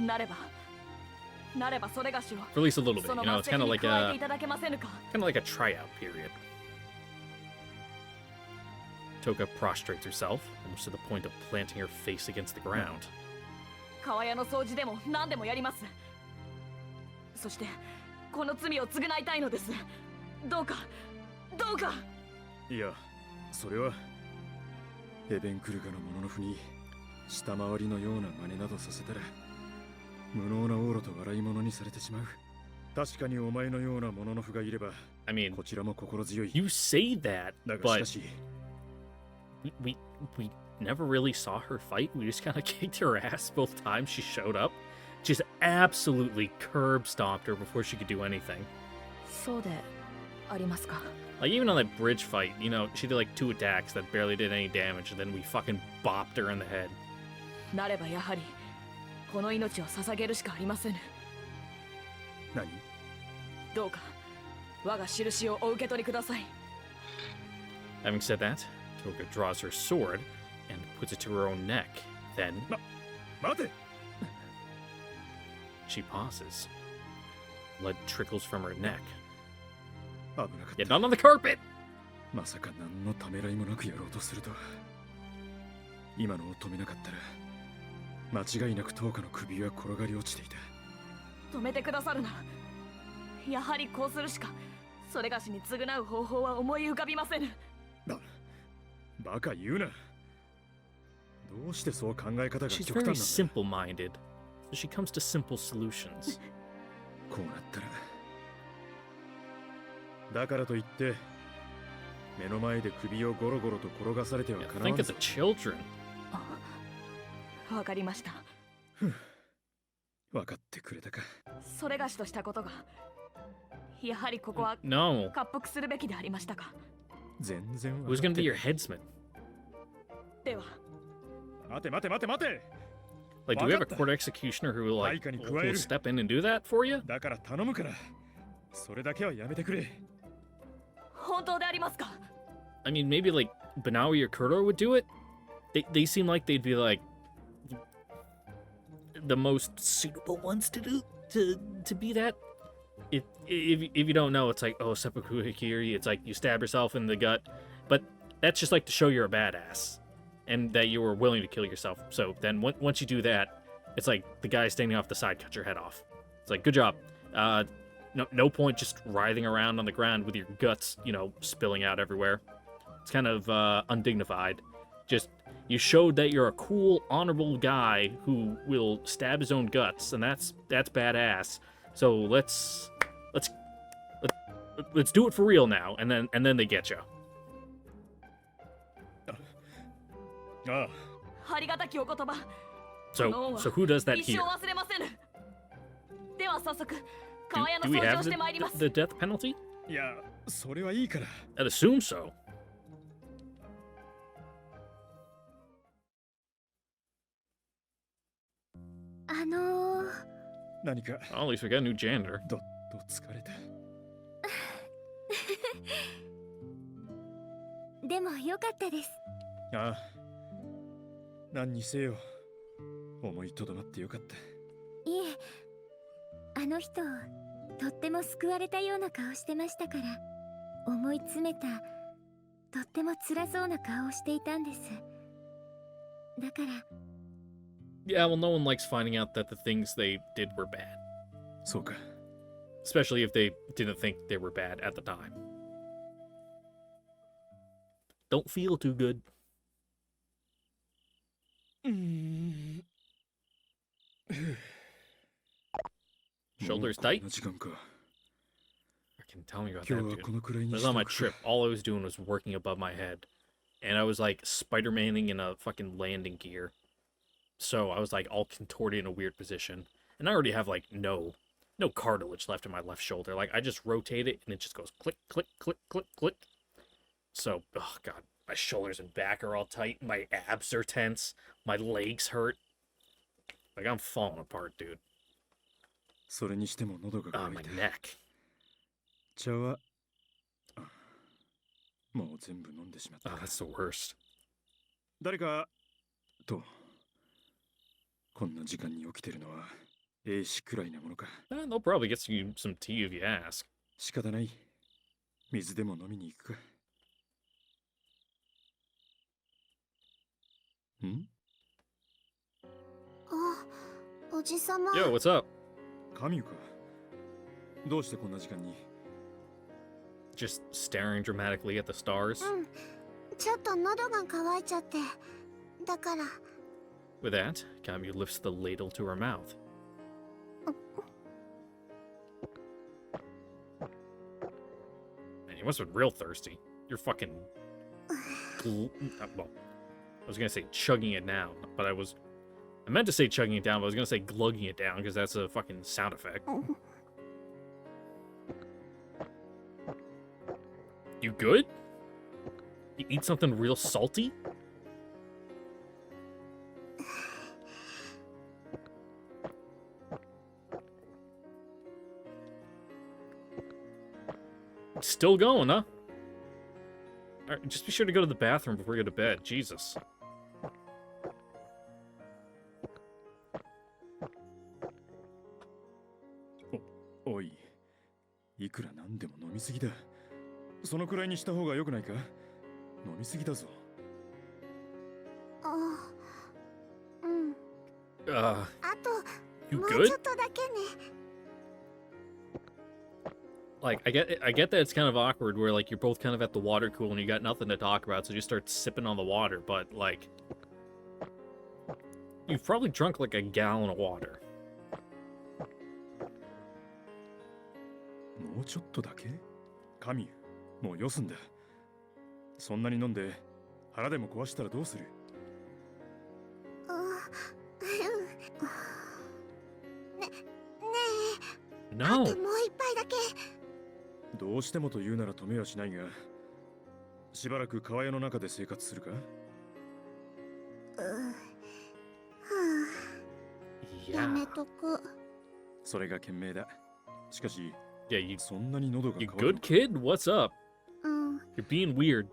なればそれがしを For at least a little bit, そ you の know, 末 it's 席 kind of に like 加え a ていただけませぬか tryout period. Toka prostrates herself, almost to the point of planting her face against the ground. 川屋の掃除でも何でもやります。そしてこの罪を償いたいのです。どうかいや、それはエベンクルガのもののふに下回りのような真似などさせたら無能なオーラと笑い物にされてしまう。確かにお前のようなもののふがいれば I mean, こちらも心強い。 you say that, だがし but かし we never really saw her fight. We just kind of kicked her ass both times she showed up. Just absolutely curb stomped her before she could do anything. そうでありますか。 Like, even on that bridge fight, you know, she did like 2 attacks that barely did any damage, and then we fucking bopped her in the head. なればやはりこの命を捧げるしかありませぬ。何？どうか我が印をお受け取りください。 Having said that, Toga draws her sword and puts it to her own neck. Then 待て！ she pauses. Blood trickles from her neck. 危なかっ Yet た。 not on the carpet! まさか何のためらいもなくやろうとするとは。今のを止めなかったら間違いなくトーカの首は転がり落ちていた。止めてくださるな。やはりこうするしかそれがしに償う方法は思い浮かびませぬ。バカ言うな。どうしてそう考え方が She's 極端なん very だ。 simple-minded, so she comes to simple solutions. こうなったらだからといって目の前で首をゴロゴロと転がされては Yeah, かなわ think ん of ぞ the children. わかりました。分かってくれたか。それがしとしたことがやはりここは No. 滑腹するべきでありましたか。全然 Who's 分か gonna って be る your headsman? では 待て Like, do we have a 分かった。 court executioner who will, like, 配下に加え will る。 step in and do that for you? だから頼むからそれだけはやめてくれ。本当でありますか。 I mean, maybe, like, Banawi or Kurdo would do it? They seem like they'd be, like, the most suitable ones to do, to be that. If you don't know, it's like, oh, seppuku hikiri, it's like you stab yourself in the gut. But that's just like to show you're a badass and that you were willing to kill yourself. So then once you do that, it's like the guy standing off the side cut your head off. It's like, good job. No point just writhing around on the ground with your guts, you know, spilling out everywhere. It's kind of undignified. Just, you showed that you're a cool, honorable guy who will stab his own guts, and that's badass. So let's do it for real now, and then they get you. ああありがたきお言葉。 So who does that 一 here? 生忘れませぬ。では早速川屋の Do we 掃除 have をしてまいります。 the death penalty? いやそれはいいから。 I'd assume so. 何か Well, at least we got a new janitor. どっと疲れた。でもよかったです。ああ何にせよ思いとどまってよかった。いえ、あの人とっても救われたような顔してましたから、思い詰めたとっても辛そうな顔をしていたんです。だから Yeah, well, no one likes finding out that the things they did were bad. そうか。 Especially if they didn't think they were bad at the time. Don't feel too good. Shoulders もうこん tight. な時間か。tell me about 今 that, 日は dude. このくらい When に I し was on て my おく trip, か。 all I was doing was working above my head. And I was like Spider-Maning in a fucking landing gear. So I was like all contorted in a weird position. And I already have like no cartilage left in my left shoulder. Like I just rotate it and it just goes click, click, click, click, click. So, oh god, my shoulders and back are all tight. My abs are tense. My legs hurt. Like I'm falling apart, dude. それにしても喉が Oh, 渇 my いた。 neck. 茶はもう全部飲んでしまった Oh, か。 that's the worst. 誰かとこんな時間に起きてるのは英士くらいなものか。 They'll probably get you some tea if you ask. 仕方ない。水でも飲みに行くか。ん？おじさま。 Yo, what's up? カミュか。どうしてこんな時間に？ Just staring dramatically at the stars. ちょっと喉が渇いちゃって。だから。 With that, Camu lifts the ladle to her mouth. Man, you must have been real thirsty. You're fucking... well, I was gonna say chugging it down, but I meant to say chugging it down, but I was gonna say glugging it down, because that's a fucking sound effect. You good? You eat something real salty? Still going, huh? Alright, just be sure to go to the bathroom before you go to bed. Jesus. おい、いくらなんでも飲みすぎだ。そのくらいにした方が良くないか？飲みすぎだぞ。あと You もう good? ちょっとだけね。 Like, I get that it's kind of awkward where, like, you're both kind of at the water cooler and you got nothing to talk about, so you start sipping on the water, but, like... You've probably drunk, like, a gallon of water. もうちょっとだけ？カミュ、もうよすんだ。そんなに飲んで腹でも壊したらどうする？ No! もう一杯だけ。どうしてもと言うなら止めはしないが、しばらく川屋の中で生活するか？ や Yeah. めとく。それが賢明だ。しかし、 Yeah, you そんなに喉が you 渇くの good, kid? What's up? うん。 You're being weird.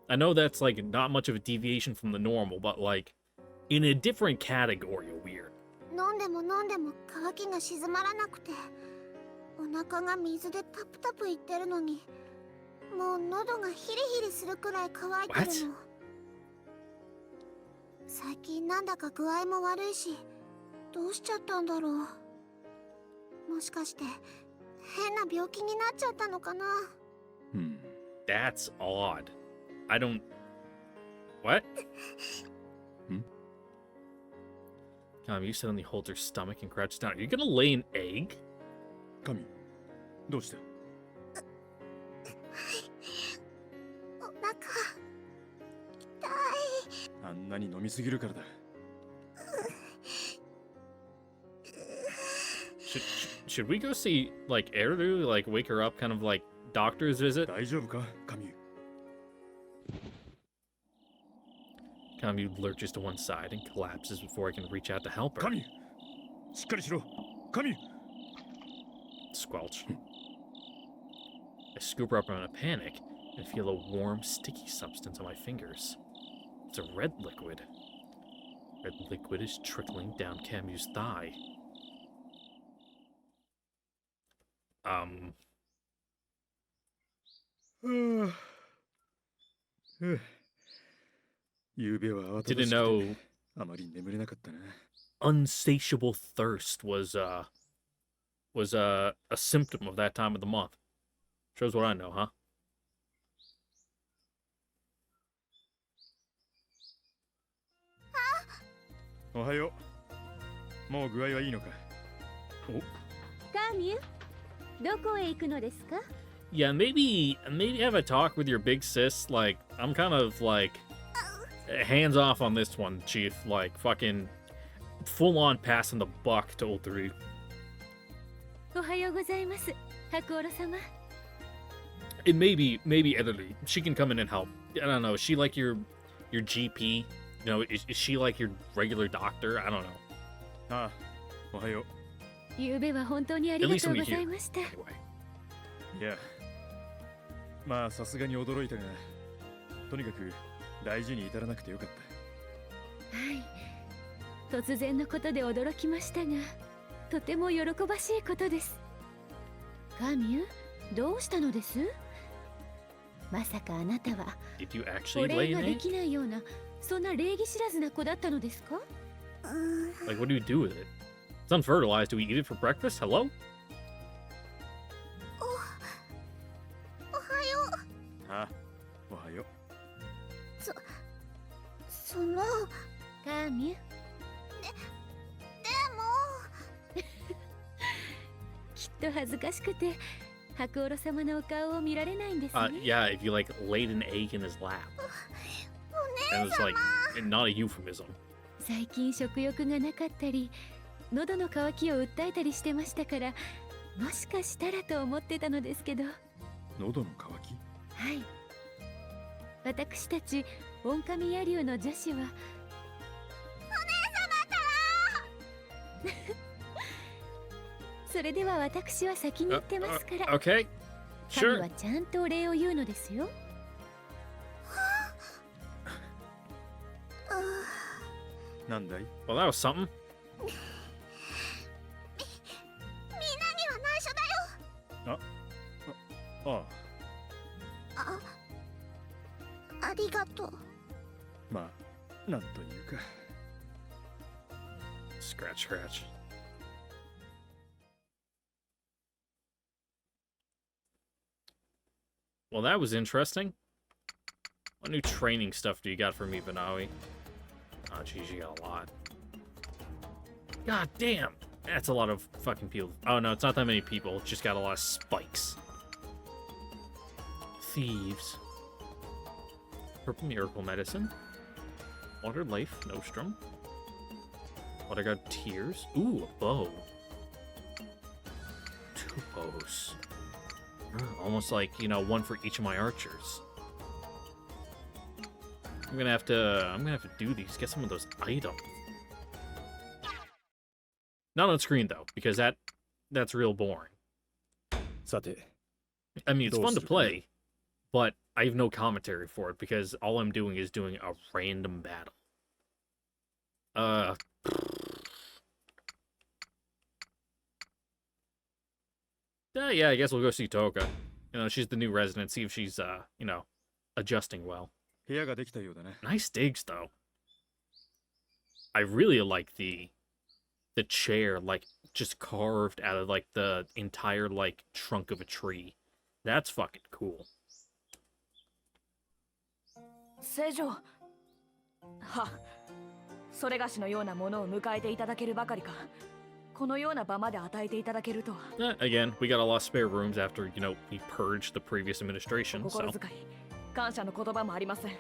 I know that's, like, not much of a deviation from the normal, but, like, in a different category of weird. 飲んでも飲んでも乾きが静まらなくて、お腹が水でタプタプいってるのに、もう喉がヒリヒリするくらい乾いてるの。最近なんだか具合も悪いし、どうしちゃったんだろう。もしかして変な病気になっちゃったのかな。うん。 That's odd. I don't... What? Hmm? You suddenly holds her stomach and crouches down. Are you gonna lay an egg? カミュ、どうした？お腹痛い。あんなに飲みすぎるからだ。 Should we go see, like, Eru? Like, wake her up, kind of like doctor's visit? 大丈夫か、カミュ？ Camu lurches to one side and collapses before I can reach out to help her. カミュ、しっかりしろ。カミュ。 Squelch. I scoop her up in a panic and feel a warm, sticky substance on my fingers. It's a red liquid. Red liquid is trickling down Camu's thigh. 夕べは慌ただ Didn't しく know てあまり眠れなかったな。 unsatiable thirst was a symptom of that time of the month. Shows what I know, huh? おはよう。もう具合はいいのか？カミュ、どこへ行くのですか？ Yeah, maybe have a talk with your big sis. Like, I'm kind of like hands off on this one, Chief. Like, fucking full on passing the buck to Utaru. おはようございます、白オロ様。 And maybe Italy. She can come in and help. I don't know. Is she like your GP? You know, is she like your regular doctor? I don't know. ああ、おはよゆうべは本当にありがとうございました。 Anyway. う。いや、まあさすがに驚いたが、とにかく大事に至らなくてよかった。はい。突然のことで驚きましたが、とても喜ばしいことです。カミュ、どうしたのです？まさかあなたは Did you actually お lay 礼が an で egg? きないような、そんな礼儀知らずな子だったのですか？ Like, what do you do with it? It's unfertilized. Do we eat it for breakfast? Hello? ああ、おはよう。そのカミュ。きっと恥ずかしくて白オロ様のお顔を見られないんですね。Yeah, if you like laid an egg in his lap. And it's like not a euphemism. 最近食欲がなかったり、喉の渇きを訴えたりしてましたから、もしかしたらと思ってたのですけど。喉の渇き？はい。私たち狼野流の女子は。それでは私は先に行ってますから。Okay. 神 Sure. はちゃんとお礼を言うのですよ。なんだい？ Well, that was something. ああ、ありがとう。まあ、なんというか。Scratch, scratch. Well, that was interesting. What new training stuff do you got for me, Banawi? Oh, jeez, you got a lot. God damn! That's a lot of fucking people. Oh, no, it's not that many people. It's just got a lot of spikes. Thieves. Purple Miracle Medicine. Water Life Nostrum. What I got? Tears. Ooh, a bow. 2 bows. Almost like, you know, one for each of my archers. I'm gonna have to do these, get some of those items. Not on screen though, because that's real boring. さて、 I mean, it's fun to Those- play, but I have no commentary for it because all I'm doing is doing a random battle. Yeah, I guess we'll go see Toka. You know, she's the new resident, see if she's, you know, adjusting well. 部屋ができたようだね。 Nice digs, though. I really like the chair, like, just carved out of, like, the entire, like, trunk of a tree. That's fucking cool. 聖女はそれがしのようなものを迎えていただけるばかりかこのような場まで与えていただけるとは Again, we got a lot of spare rooms after, you know, we purged the previous administration, 心 so 遣い感謝の言葉もありません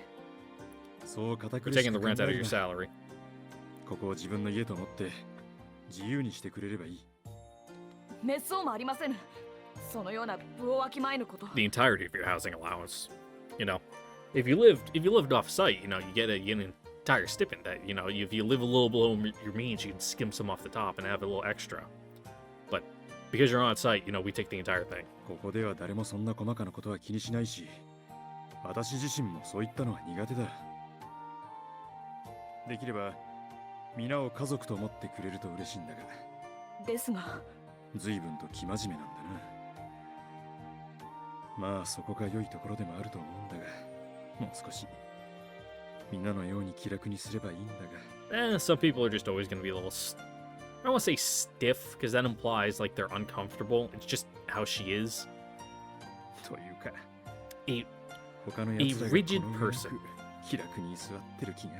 そう堅 we're 苦し taking く the 考 rent out of え your るな。 salary. ここを自分の家と思って自由にしてくれればいい。滅相もありませんそのような不をわきまえぬこと The entirety of your housing allowance. You know, if you lived off site, you know, you get an entire stipend. That, you know, if you live a little below your means, you can skim some off the top and have a little extra. But because you're on site, you know, we take the entire thing. ここでは誰もそんな細かなことは気にしないし、私自身もそういったのは苦手だ。できれば皆を家族と思ってくれると嬉しいんだが、ですが随分と生真面目なんだな。まあそこが良いところでもあると思うんだが、もう少しみんなのように気楽にすればいいんだが。Some people are just always going to be a little... I don't want to say stiff, because that implies, like, they're uncomfortable. It's just how she is. というか、 A 他の奴らが rigid この上なく person. 気楽に座ってる気が。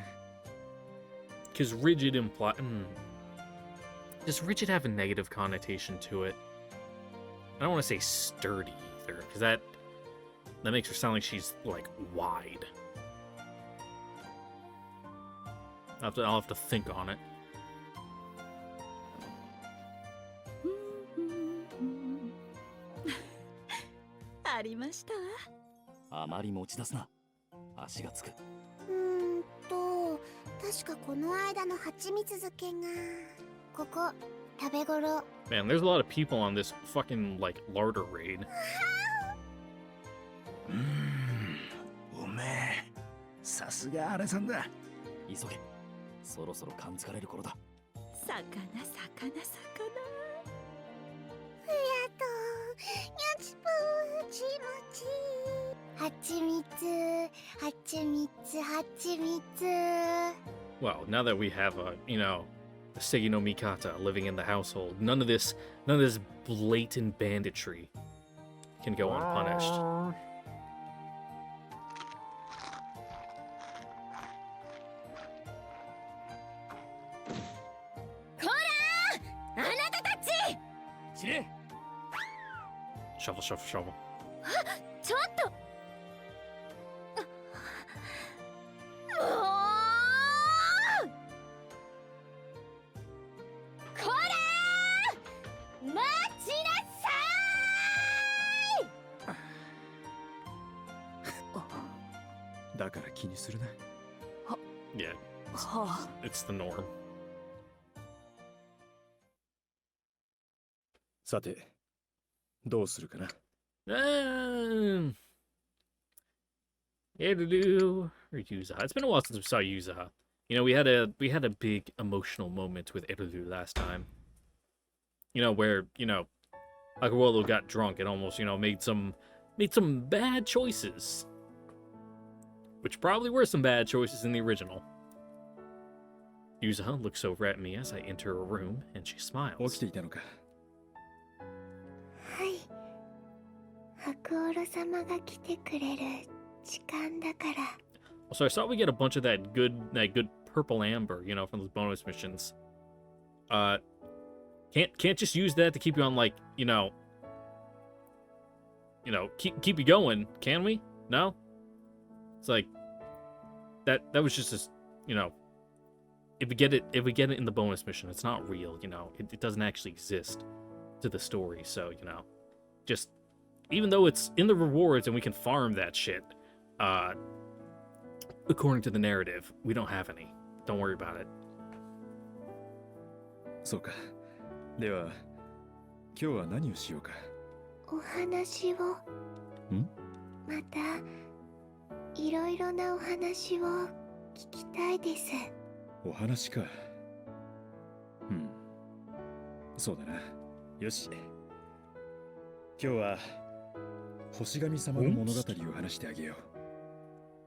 Because rigid imply... Does rigid have a negative connotation to it? I don't want to say sturdy either, because that makes her sound like she's like wide. I'll have to think on it. ありましたわ。あまり持ち出すな。足がつく。確かこの間の蜂蜜漬けがここ食べ頃。 Man, there's a lot of people on this fucking like larder raid. おめえ、さすがあれさんだ。急げ。そろそろ感づかれる頃だ。魚魚魚。やっとにゃちぽちもち蜂蜜蜂蜜蜂蜜。 Well, now that we have a, you know, a Segi no Mikata living in the household, none of this blatant banditry can go unpunished. あなたたち。死ね。 Shovel, shovel, shovel. ちょっと。もうこらー、待ちなさーい。だから気にするな。Yeah, はあ。 it's the norm. さて、どうするかな。Prelude or Yuzaha. It's been a while since we saw Yuzaha. You know, we had a big emotional moment with Prelude last time. You know, where, you know, Aguelo got drunk and almost, you know, made some bad choices. Which probably were some bad choices in the original. Yuzaha looks over at me as I enter a room and she 起き smiles. ていたのか。はい、白オロ様が来てくれる時間だから。 So I saw we get a bunch of that good purple amber, you know, from those bonus missions. Can't just use that to keep you on, like, you know, keep you going, can we? No? It's like that was just a, you know, if we get it in the bonus mission, it's not real, you know. It doesn't actually exist to the story, so, you know, just even though it's in the rewards and we can farm that shit, according to the narrative, we don't have any. Don't worry about it. そうか。では、今日は何をしようか。お話を。またいろいろなお話を聞きたいです。お話か。そうだな。よし。今日は星神様の物語を話してあげよう。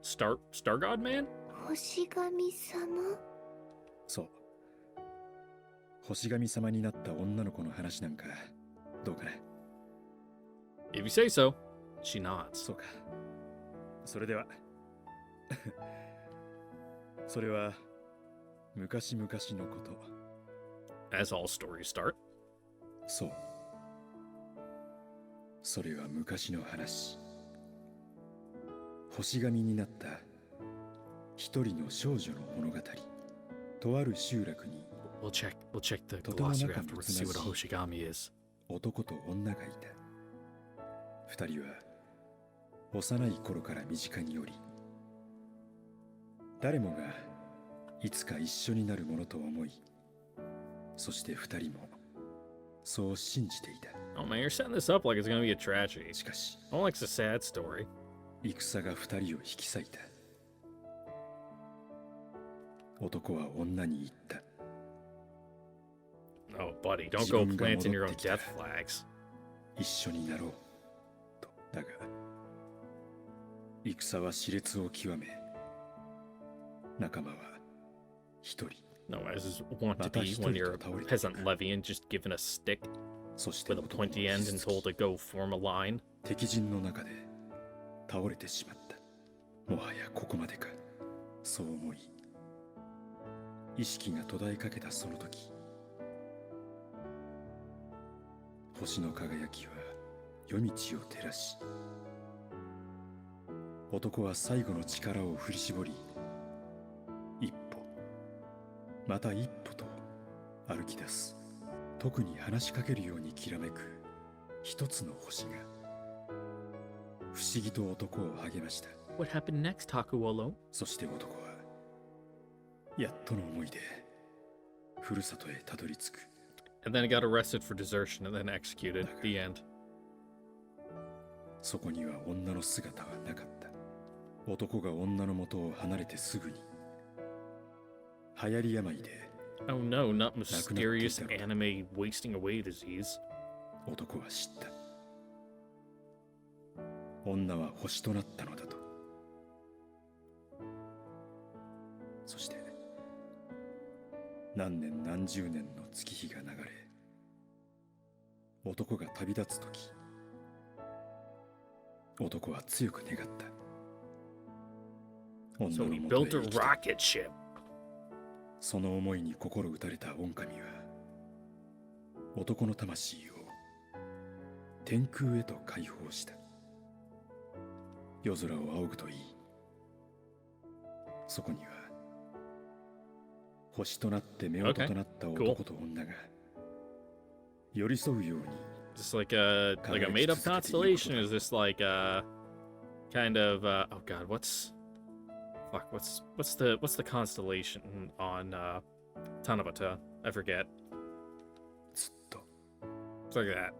Star God Man? 星神様。そう。星神様になった女の子の話なんかどうかな。 If you say so. She nods. そうか。それではそれは昔々のこと。 As all stories start. そう。それは昔の話。星神になった一人の少女の物語。とある集落に We'll check the とても glossary 仲 afterwards 睦 to see what a まじい Hoshigami is. 男と女がいた。二人は幼い頃から身近におり、誰もがいつか一緒になるものと思い、そして二人もそう信じていた。 Oh man, you're setting this up like it's gonna be a tragedy. しかし I don't like it's a sad story. 戦が二人を引き裂いた。男は女に言った。 Oh, buddy, don't go planting your own death flags. 一緒になろうと。だが戦は熾烈を極め、仲間は一人。 No, as is wont to be when you're a peasant levy and just given a stick そして with a pointy end and told to go form a line. 敵陣の中で倒れてしまった。もはやここまでか、そう思い、意識が途絶えかけたその時、星の輝きは夜道を照らし、男は最後の力を振り絞り、一歩また一歩と歩き出す。特に話しかけるようにきらめく一つの星が不思議と男を励ました。 What happened next, Takuolo? そして男はやっとの思いでふるさとへたどり着く。 And then he got arrested for desertion and then executed. The end. そこには女の姿はなかった。男が女の元を離れてすぐに流行り病で Oh no, not mysterious anime wasting away disease. 男は知った。女は星となったのだと。そして何年何十年の月日が流れ、男が旅立つとき、男は強く願った。 So 女 he の元へ built a 生きた。 rocket ship. その思いに心打たれた狼は男の魂を天空へと解放した。夜空を仰ぐといい。そこには星となって夫婦となった男と女が寄り添うように。 Just like a made up constellation? Or is this like a kind of oh god, what's the constellation on Tanabata? I forget. ずっと It's like that.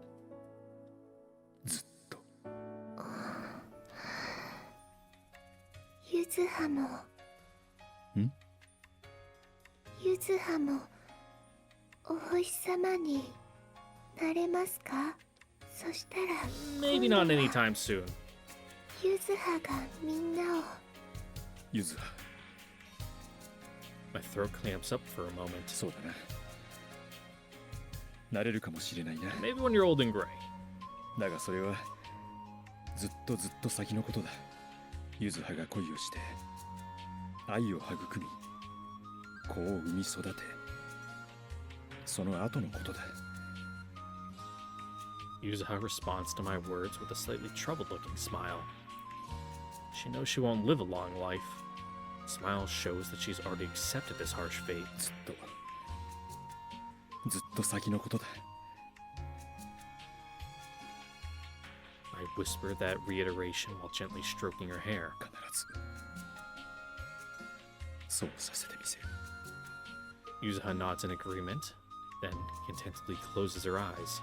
ずっとゆずはも。ゆずはもお星様になれますか？そしたら Maybe not anytime soon. ゆずはがみんなを。ゆずは My throat clamps up for a moment. そうだな。なれるかもしれないな。 Maybe when you're old and gray. だがそれはずっとずっと先のことだ。ゆずはが恋をして愛を育み子を産み育て、その後のことだ。 Yuzuha responds to my words with a slightly troubled-looking smile. She knows she won't live a long life. The smile shows that she's already accepted this harsh fate. ずっと先のことだ。 I whisper that reiteration while gently stroking her hair. 必ずそうさせてみせる。 Yuzuha nods in agreement, then contentedly closes her eyes.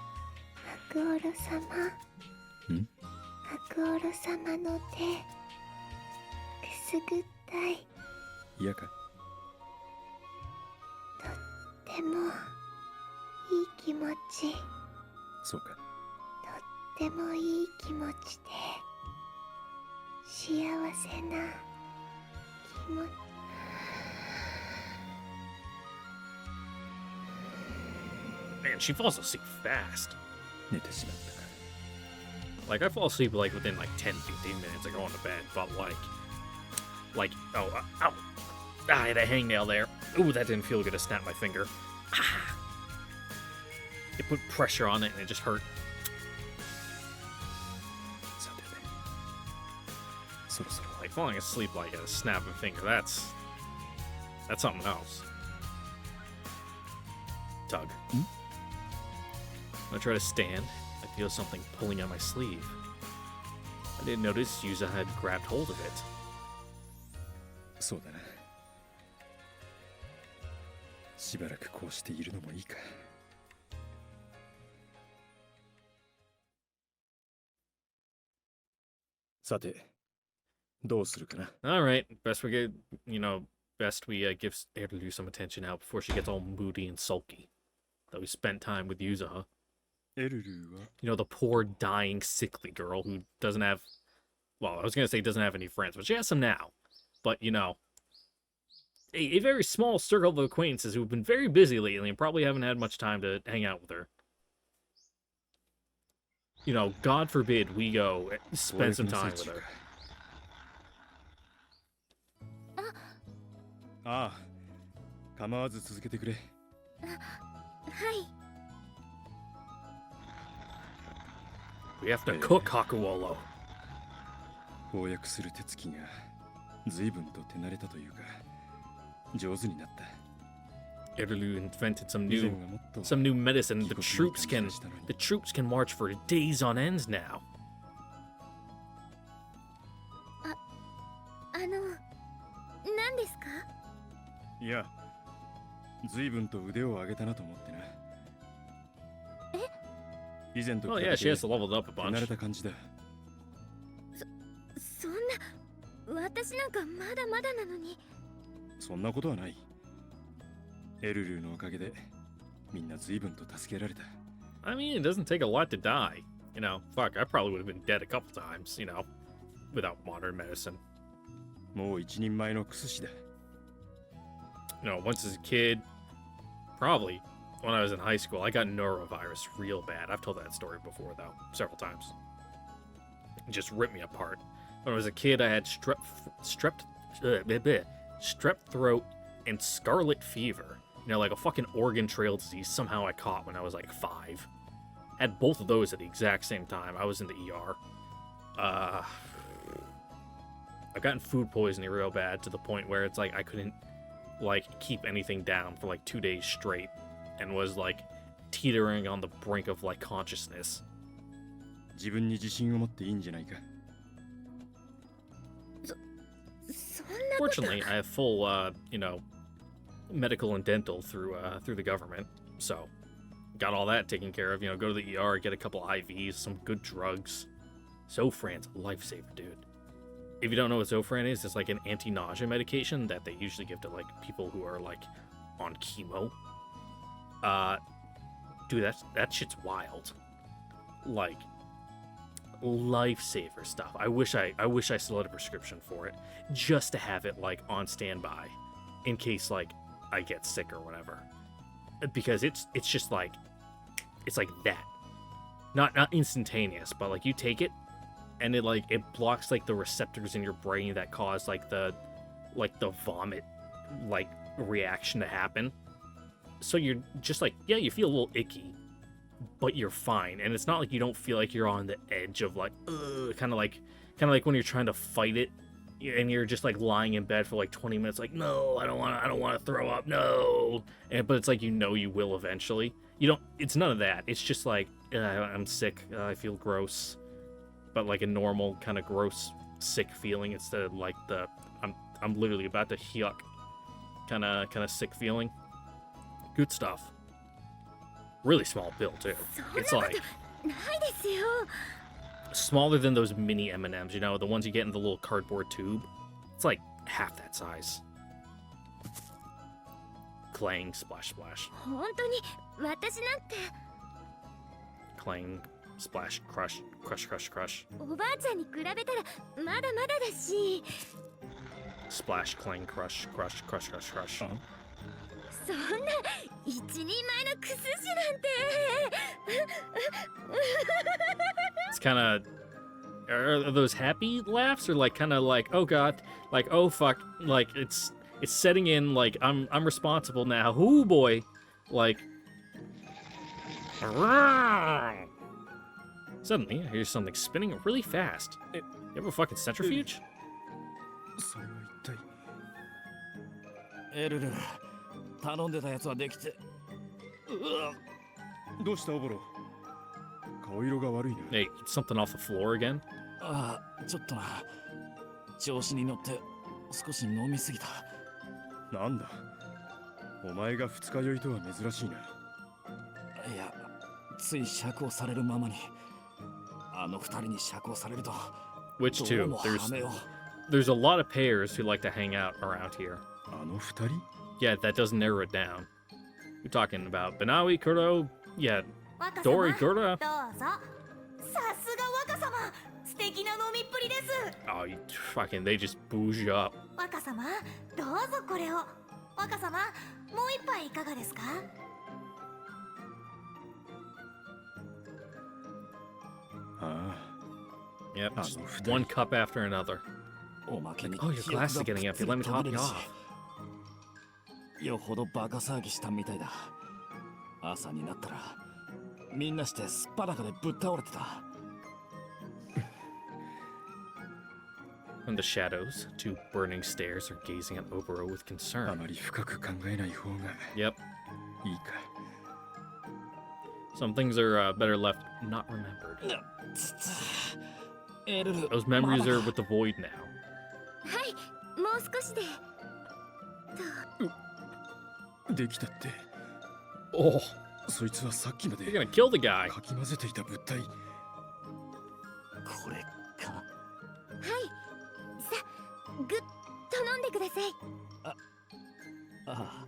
アクオロ様。アクオロ様の手くすぐったい。嫌か？とってもいい気持ち。そうか。とってもいい気持ちで幸せな気持ち。 Man, she falls asleep fast. 寝てしまったか。 Like, I fall asleep like within like 10, 15 minutes of going to bed, but oh, ow. Ah, I had a hangnail there. Ooh, that didn't feel good to snap my finger. Ah. It put pressure on it and it just hurt. さてね。そろそろ Like, falling asleep like a snapping finger, that's something else. Tug. When I try to stand, I feel something pulling on my sleeve. I didn't notice Yuza had grabbed hold of it. そうだな。しばらくこうしているのもいいか。さて、どうするかな。 Alright, best we get, best we give Erlu some attention now before she gets all moody and sulky. That we spent time with Yuza. エルルは The poor, dying, sickly girl who doesn't have, well, I was going to say doesn't have any friends, but she has some now. But, a very small circle of acquaintances who've been very busy lately and probably haven't had much time to hang out with her. God forbid we go spend some time with her. ああ、構わず続けてくれ。はい。We have to cook Hakuolo. 翻訳する手つきが随分と手慣れたというか上手になった。 Erlu invented 以前はもっと some new medicine. The troops can march for days on end now. 何ですか？いや随分と腕を上げたなと思ってな。以前と Oh 比 yeah, べ she て has leveled up a 手慣 bunch. れた感じだ。そんな、私なんかまだまだなのに。そんなことはない。エルルーのおかげでみんな随分と助けられた。 I mean, it doesn't take a lot to die. You know, fuck, I probably would have been dead a couple times, you know, without modern medicine. もう一人前のクスシだ。You know, once as a kid, probably when I was in high school, I got norovirus real bad. I've told that story before, though, several times. It just ripped me apart. When I was a kid, I had strep throat and scarlet fever. You know, like a fucking Oregon Trail disease somehow I caught when I was like 5. Had both of those at the exact same time. I was in the ER. I've gotten food poisoning real bad to the point where it's like I couldn't like keep anything down for like 2 days straight and was like teetering on the brink of like consciousness. 自分に自信を持っていいんじゃないか。そんなこと。 Fortunately, I have full, you know, medical and dental through the government, so got all that taken care of. You know, go to the ER, get a couple IVs, some good drugs. Zofran's a lifesaver, dude. If you don't know what Zofran is, it's like an anti-nausea medication that they usually give to like people who are like on chemo. Dude, that shit's wild. Like lifesaver stuff. I wish I still had a prescription for it, just to have it like on standby, in case like I get sick or whatever. Because it's just like it's like that. Not instantaneous, but like you take it and it blocks like the receptors in your brain that cause like the vomit like reaction to happen. So you're just like, yeah, you feel a little icky, but you're fine. And it's not like you don't feel like you're on the edge of like kind of like when you're trying to fight it and you're just like lying in bed for like 20 minutes like, no, I don't want to throw up, no. But it's like, you know, you will eventually. It's none of that. It's just like, I'm sick, I feel gross, but like a normal kind of gross sick feeling instead of like the I'm literally about to yuck kind of sick feeling. Good stuff. Really small pill too. It's like ないですよ。 smaller than those mini M&Ms, you know, the ones you get in the little cardboard tube. It's like half that size. Clang, splash, splash. 本当に私なんて Clang, splash, crush, crush, crush, crush. おばあちゃんに比べたらまだまだだし。 Splash, clang, crush, crush, crush, crush, crush. そんな一人前のクスジなんて。 It's kind of... Are those happy laughs or like kind of like, oh god, like, oh fuck, like it's setting in, like I'm responsible now. Ooh boy. Like suddenly I hear something spinning really fast. You have a fucking centrifuge? それは一体。エルル、頼んでたやつはできて。どうしたオボロ。顔色が悪いな。 Hey, get something off the floor again? ああ、ちょっとな。調子に乗って少し飲みすぎた。なんだ。お前が二日酔いとは珍しいな。いや、つい釈放されるままに。あの二人に釈放されると。 Which どう two? もハメを。There's a lot of pairs who like to hang out around here. あの二人 Yeah, that doesn't narrow it down. We're talking about Banawi, Kuro, yeah, 若様 Dori, Kuro. どうぞ。さすが若様、素敵な飲みっぷりです。 Oh, fucking, they just booze you up. 若様、どうぞこれを。若様、もう一杯いかがですか？ ああ。 Yep, Ah, just no, one cup after another. おまけに Oh, your glass is getting empty. Let me top you off. よほどバカ騒ぎしたみたいだ。朝になったらみんなしてすっぱだかでぶっ倒れてた。In the shadows, two burning stares are gazing at Oboro with あ concern. まり深く考えない方が Yep, いいか。 some things are better left not remembered. エルル Those memories are with the void now. はいもう少しでできたって。 Oh, そいつはさっきまで you're gonna kill the guy. かき混ぜていた物体。これか。はいさぐっと飲んでくださいああ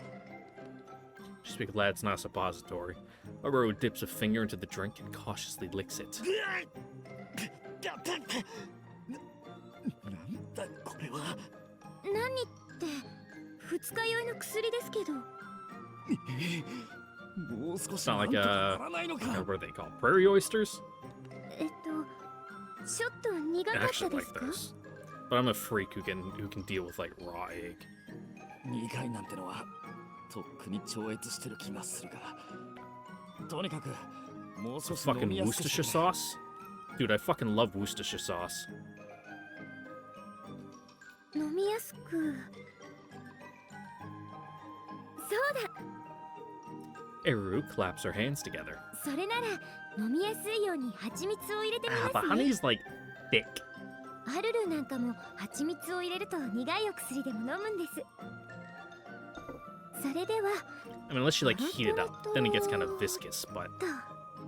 Just be glad it's not a suppository. Oboro dips a finger into the drink and cautiously licks it. なんだこれは。何って二日酔いの薬ですけどもう少し It's not なん like とかならないのか。 what are they called? Prairie oysters? ちょっと苦か I った actually で like すか those. But I'm a freak who can deal with like raw egg. 苦いなんてのはとっくに超越してる気がするが。とにかくもう少し飲 Fucking みやすくして Worcestershire sauce? Dude, I fucking love Worcestershire sauce. 飲みやすくそうだ Eru claps her hands together. それなら飲みやすいように蜂蜜を入れてみ Ah, ま the すね honey's like thick. アルルなんかも蜂蜜を入れると苦いお薬でも飲むんですそれでは I mean, unless you like heat it up, then it gets kind of viscous. But と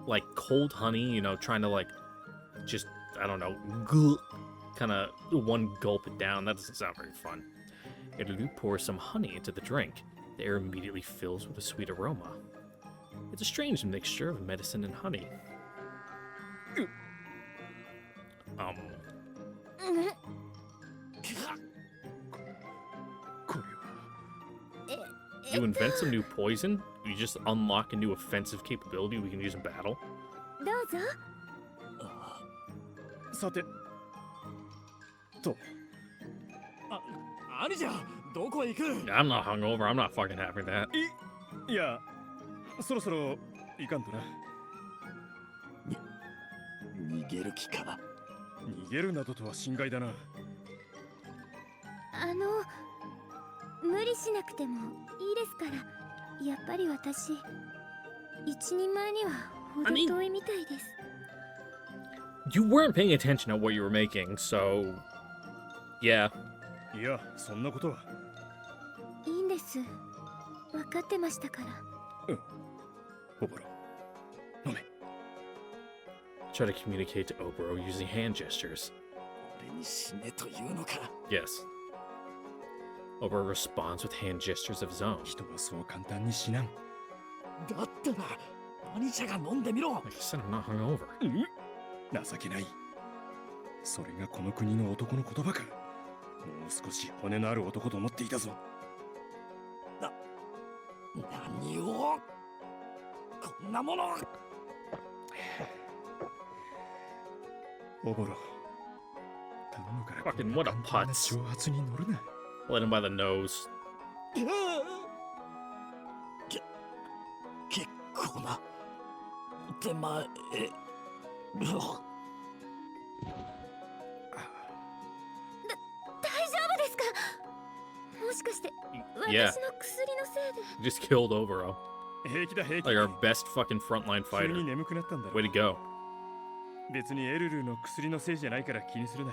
like cold honey, you know, trying to like just, I don't know, kind of one gulp it down, that doesn't sound very fun. Eru pours some honey into the drink. The air immediately fills with a sweet aroma. It's a strange mixture of medicine and honey.うん これは え You invent some new poison? You just unlock a new offensive capability we can use in battle? どうぞさてと兄じゃどこへ行く。 I'm not hungover. I'm not fucking having that. いやそろそろ行かんとな。逃げる気か。逃げるなどとは心外だな。無理しなくてもいいですからやっぱり私一人前には程遠いみたいです You weren't paying attention at what you were making, so yeah. いやそんなことは。いいんです分かってましたからオボロ飲め。 Try to communicate to Oboro using hand gestures. 俺に死ねというのか。 Yes. Oboro responds with hand gestures of his own. 人はそう簡単に死なん。だったら兄者が飲んでみろ。 Like I said, I'm not hungover. 情けない。それがこの国の男の言葉か。もう少し骨のある男と思っていたぞ。何をこんなもの。オボロ頼むから Fucking what a 簡単な putz. 挑発に乗るな。 Let him by the nose. 結構な手前。大丈夫ですかもしかして Yeah. 私の薬のせいで You just killed Oboro. 平気だ平気。 Like our best fucking frontline 急に fighter. 眠くなったんだろ Way to go. 別にエルルの薬のせいじゃないから気にするな。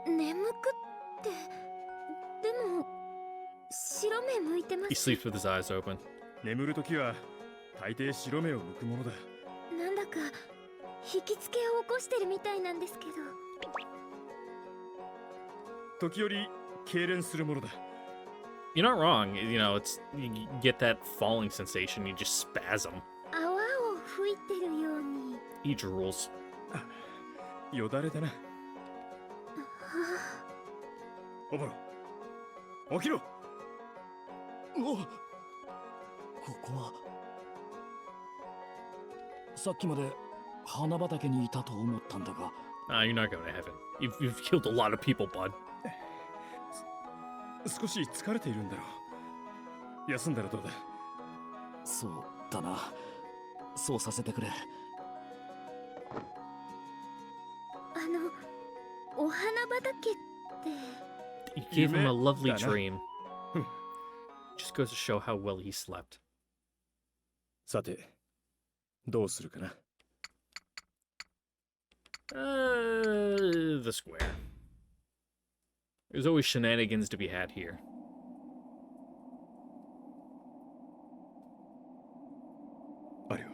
眠くってでも白目向いてま He す sleeps with his eyes open. 眠るときは大抵白目を向くものだ。なんだか引きつけを起こしてるみたいなんですけど時折痙攣するものだ。 You're not wrong. You know, it's you get that falling sensation. You just spasm. 泡を吹いてるように He drools. よだれだな。オボロ起きろ。おここはさっきまで花畑にいたと思ったんだが。 You're not going to heaven. You've killed a lot of people, bud. 少し疲れているんだろう。休んだらどうだ。そうだな。そうさせてくれ。お花畑って。 You gave him a lovely 夢だな。 dream. Just goes to show how well he slept. さて、どうするかな。The square. There's always shenanigans to be had here. あれは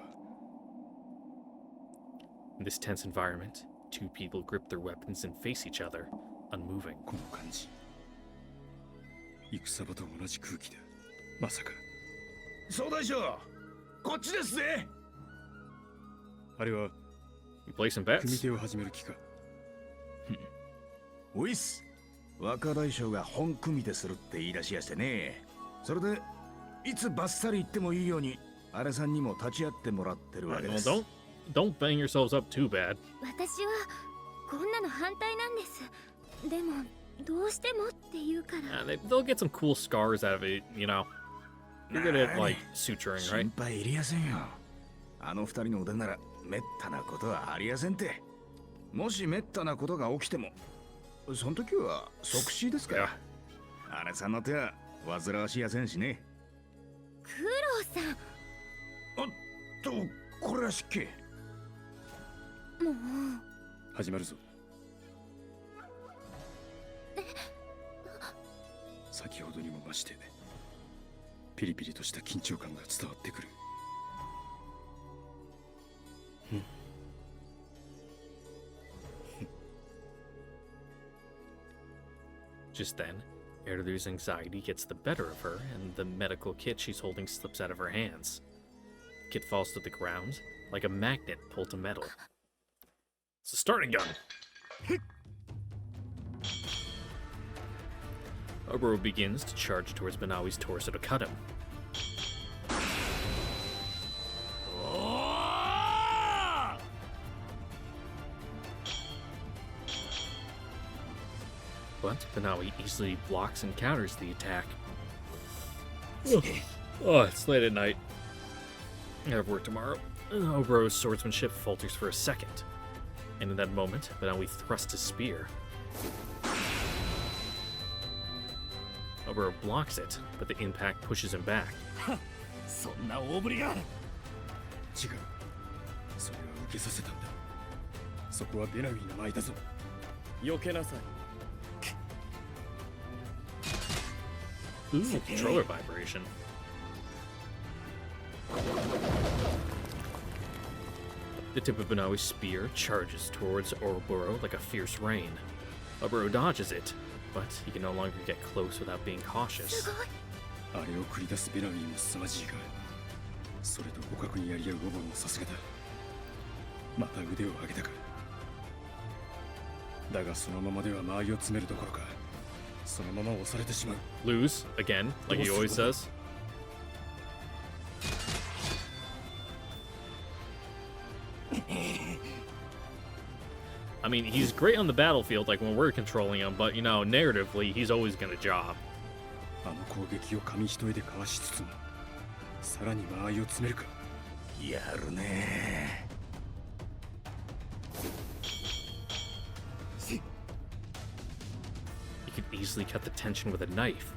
In this tense environment, two people grip their weapons and face each other, unmoving. この感じ。戦場と同じ空気だ。まさか。総大将、こっちですぜ。あれは You play some 組 bets? 手を始める気か。おいっす。若大将が本組手するって言い出しやしてね。それでいつバッサリ言ってもいいようにあれさんにも立ち会ってもらってるわけで Well, す。 don't bang yourselves up too bad. 私はこんなの反対なんです。でもどうしてもって言うから。 They'll get some cool scars out of it, you know. You're good at like suturing, 心 right? 配いりやせんよ。あの二人の腕ならめったなことはありやせんて。もしめったなことが起きても、その時は即死ですから。あれさんの手は煩わしやせんしね。九郎さん。これは失敬。もう始まるぞ。先ほどにも増してピリピリとした緊張感が伝わってくる。Just then, Erlu's anxiety gets the better of her, and the medical kit she's holding slips out of her hands. The kit falls to the ground, like a magnet pulled to metal. It's a starting gun! Oboro begins to charge towards Banawi's torso to cut him. But Banawi easily blocks and counters the attack. Oh, it's late at night. I have work tomorrow. Oboro's swordsmanship falters for a second. And in that moment, Banawi thrusts his spear. Oboro blocks it, but the impact pushes him back. そんな大振りが。違う。それは受けさせたんだ。そこはベナウィの前だぞ。避けなさい。 Ooh, controller vibration. The tip of Banawi's spear charges towards Oboro like a fierce rain. Oboro dodges it, but he can no longer get close without being cautious. あれを繰り出すベナウィも凄まじいが、それと互角にやり合うオボロもさすがだ。また腕を上げたか。だがそのままでは間合いを詰めるどころか、そのまま押されてしまう。 Lose, again, like he always says. I mean, he's great on the battlefield, like when we're controlling him, but, you know, narratively, he's always gonna job. あの攻撃を紙一重でかわしつつも、さらに間合いを詰めるか。やるね。 He could easily cut the tension with a knife.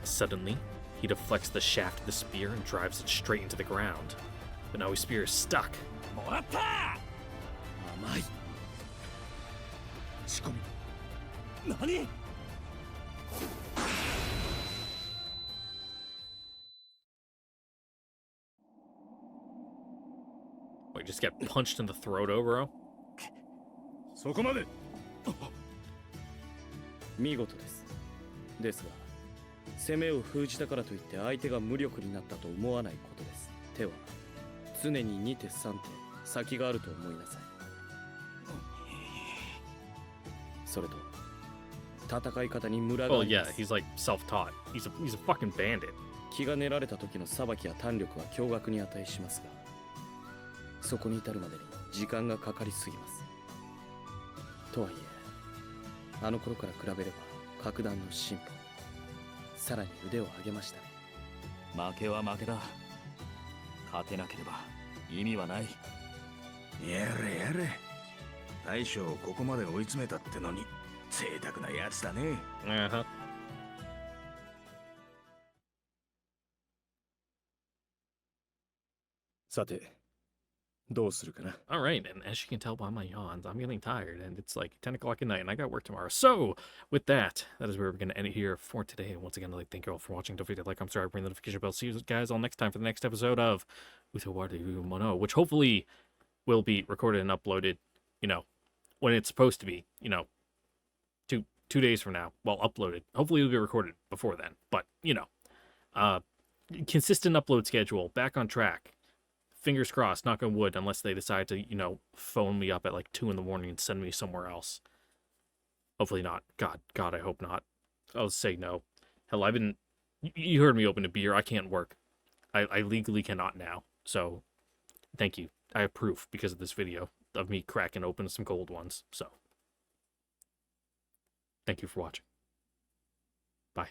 Suddenly, he deflects the shaft of the spear and drives it straight into the ground. But now his spear is stuck. もらった。甘い。仕込み。何？ Wait, just get punched in the throat, Oboro? そこまで。見事です。ですが、攻めを封じたからといって相手が無力になったと思わないことです。手は常に2手3手先があると思いなさい。それと戦い方にムラがあ Well, りま yeah, す。 he's like self-taught. He's a fucking bandit. 気が練られた時の裁きや胆力は驚愕に値しますが、そこに至るまでに時間がかかりすぎます。とはいえ、あの頃から比べれば格段の進歩、さらに腕を上げましたね。負けは負けだ。勝てなければ意味はない。やれやれ。大将をここまで追い詰めたってのに贅沢なやつだね。Uh-huh. さて、どうするかな。 All right, and as you can tell by my yawns, I'm getting tired, and it's like 10 o'clock at night, and I got work tomorrow. So, with that, that is where we're going to end it here for today. And once again, I'd like to thank you all for watching. Don't forget to like, comment, subscribe, ring the notification bell. See you guys all next time for the next episode of Utawarerumono, which hopefully will be recorded and uploaded, you know, when it's supposed to be, you know, two days from now. Well, uploaded. Hopefully it'll be recorded before then. But, you know, consistent upload schedule, back on track. Fingers crossed, knock on wood, unless they decide to, you know, phone me up at like 2 in the morning and send me somewhere else. Hopefully not. God, I hope not. I'll say no. Hell, you heard me open a beer. I can't work. I legally cannot now. So, thank you. I have proof because of this video of me cracking open some cold ones. So, thank you for watching. Bye.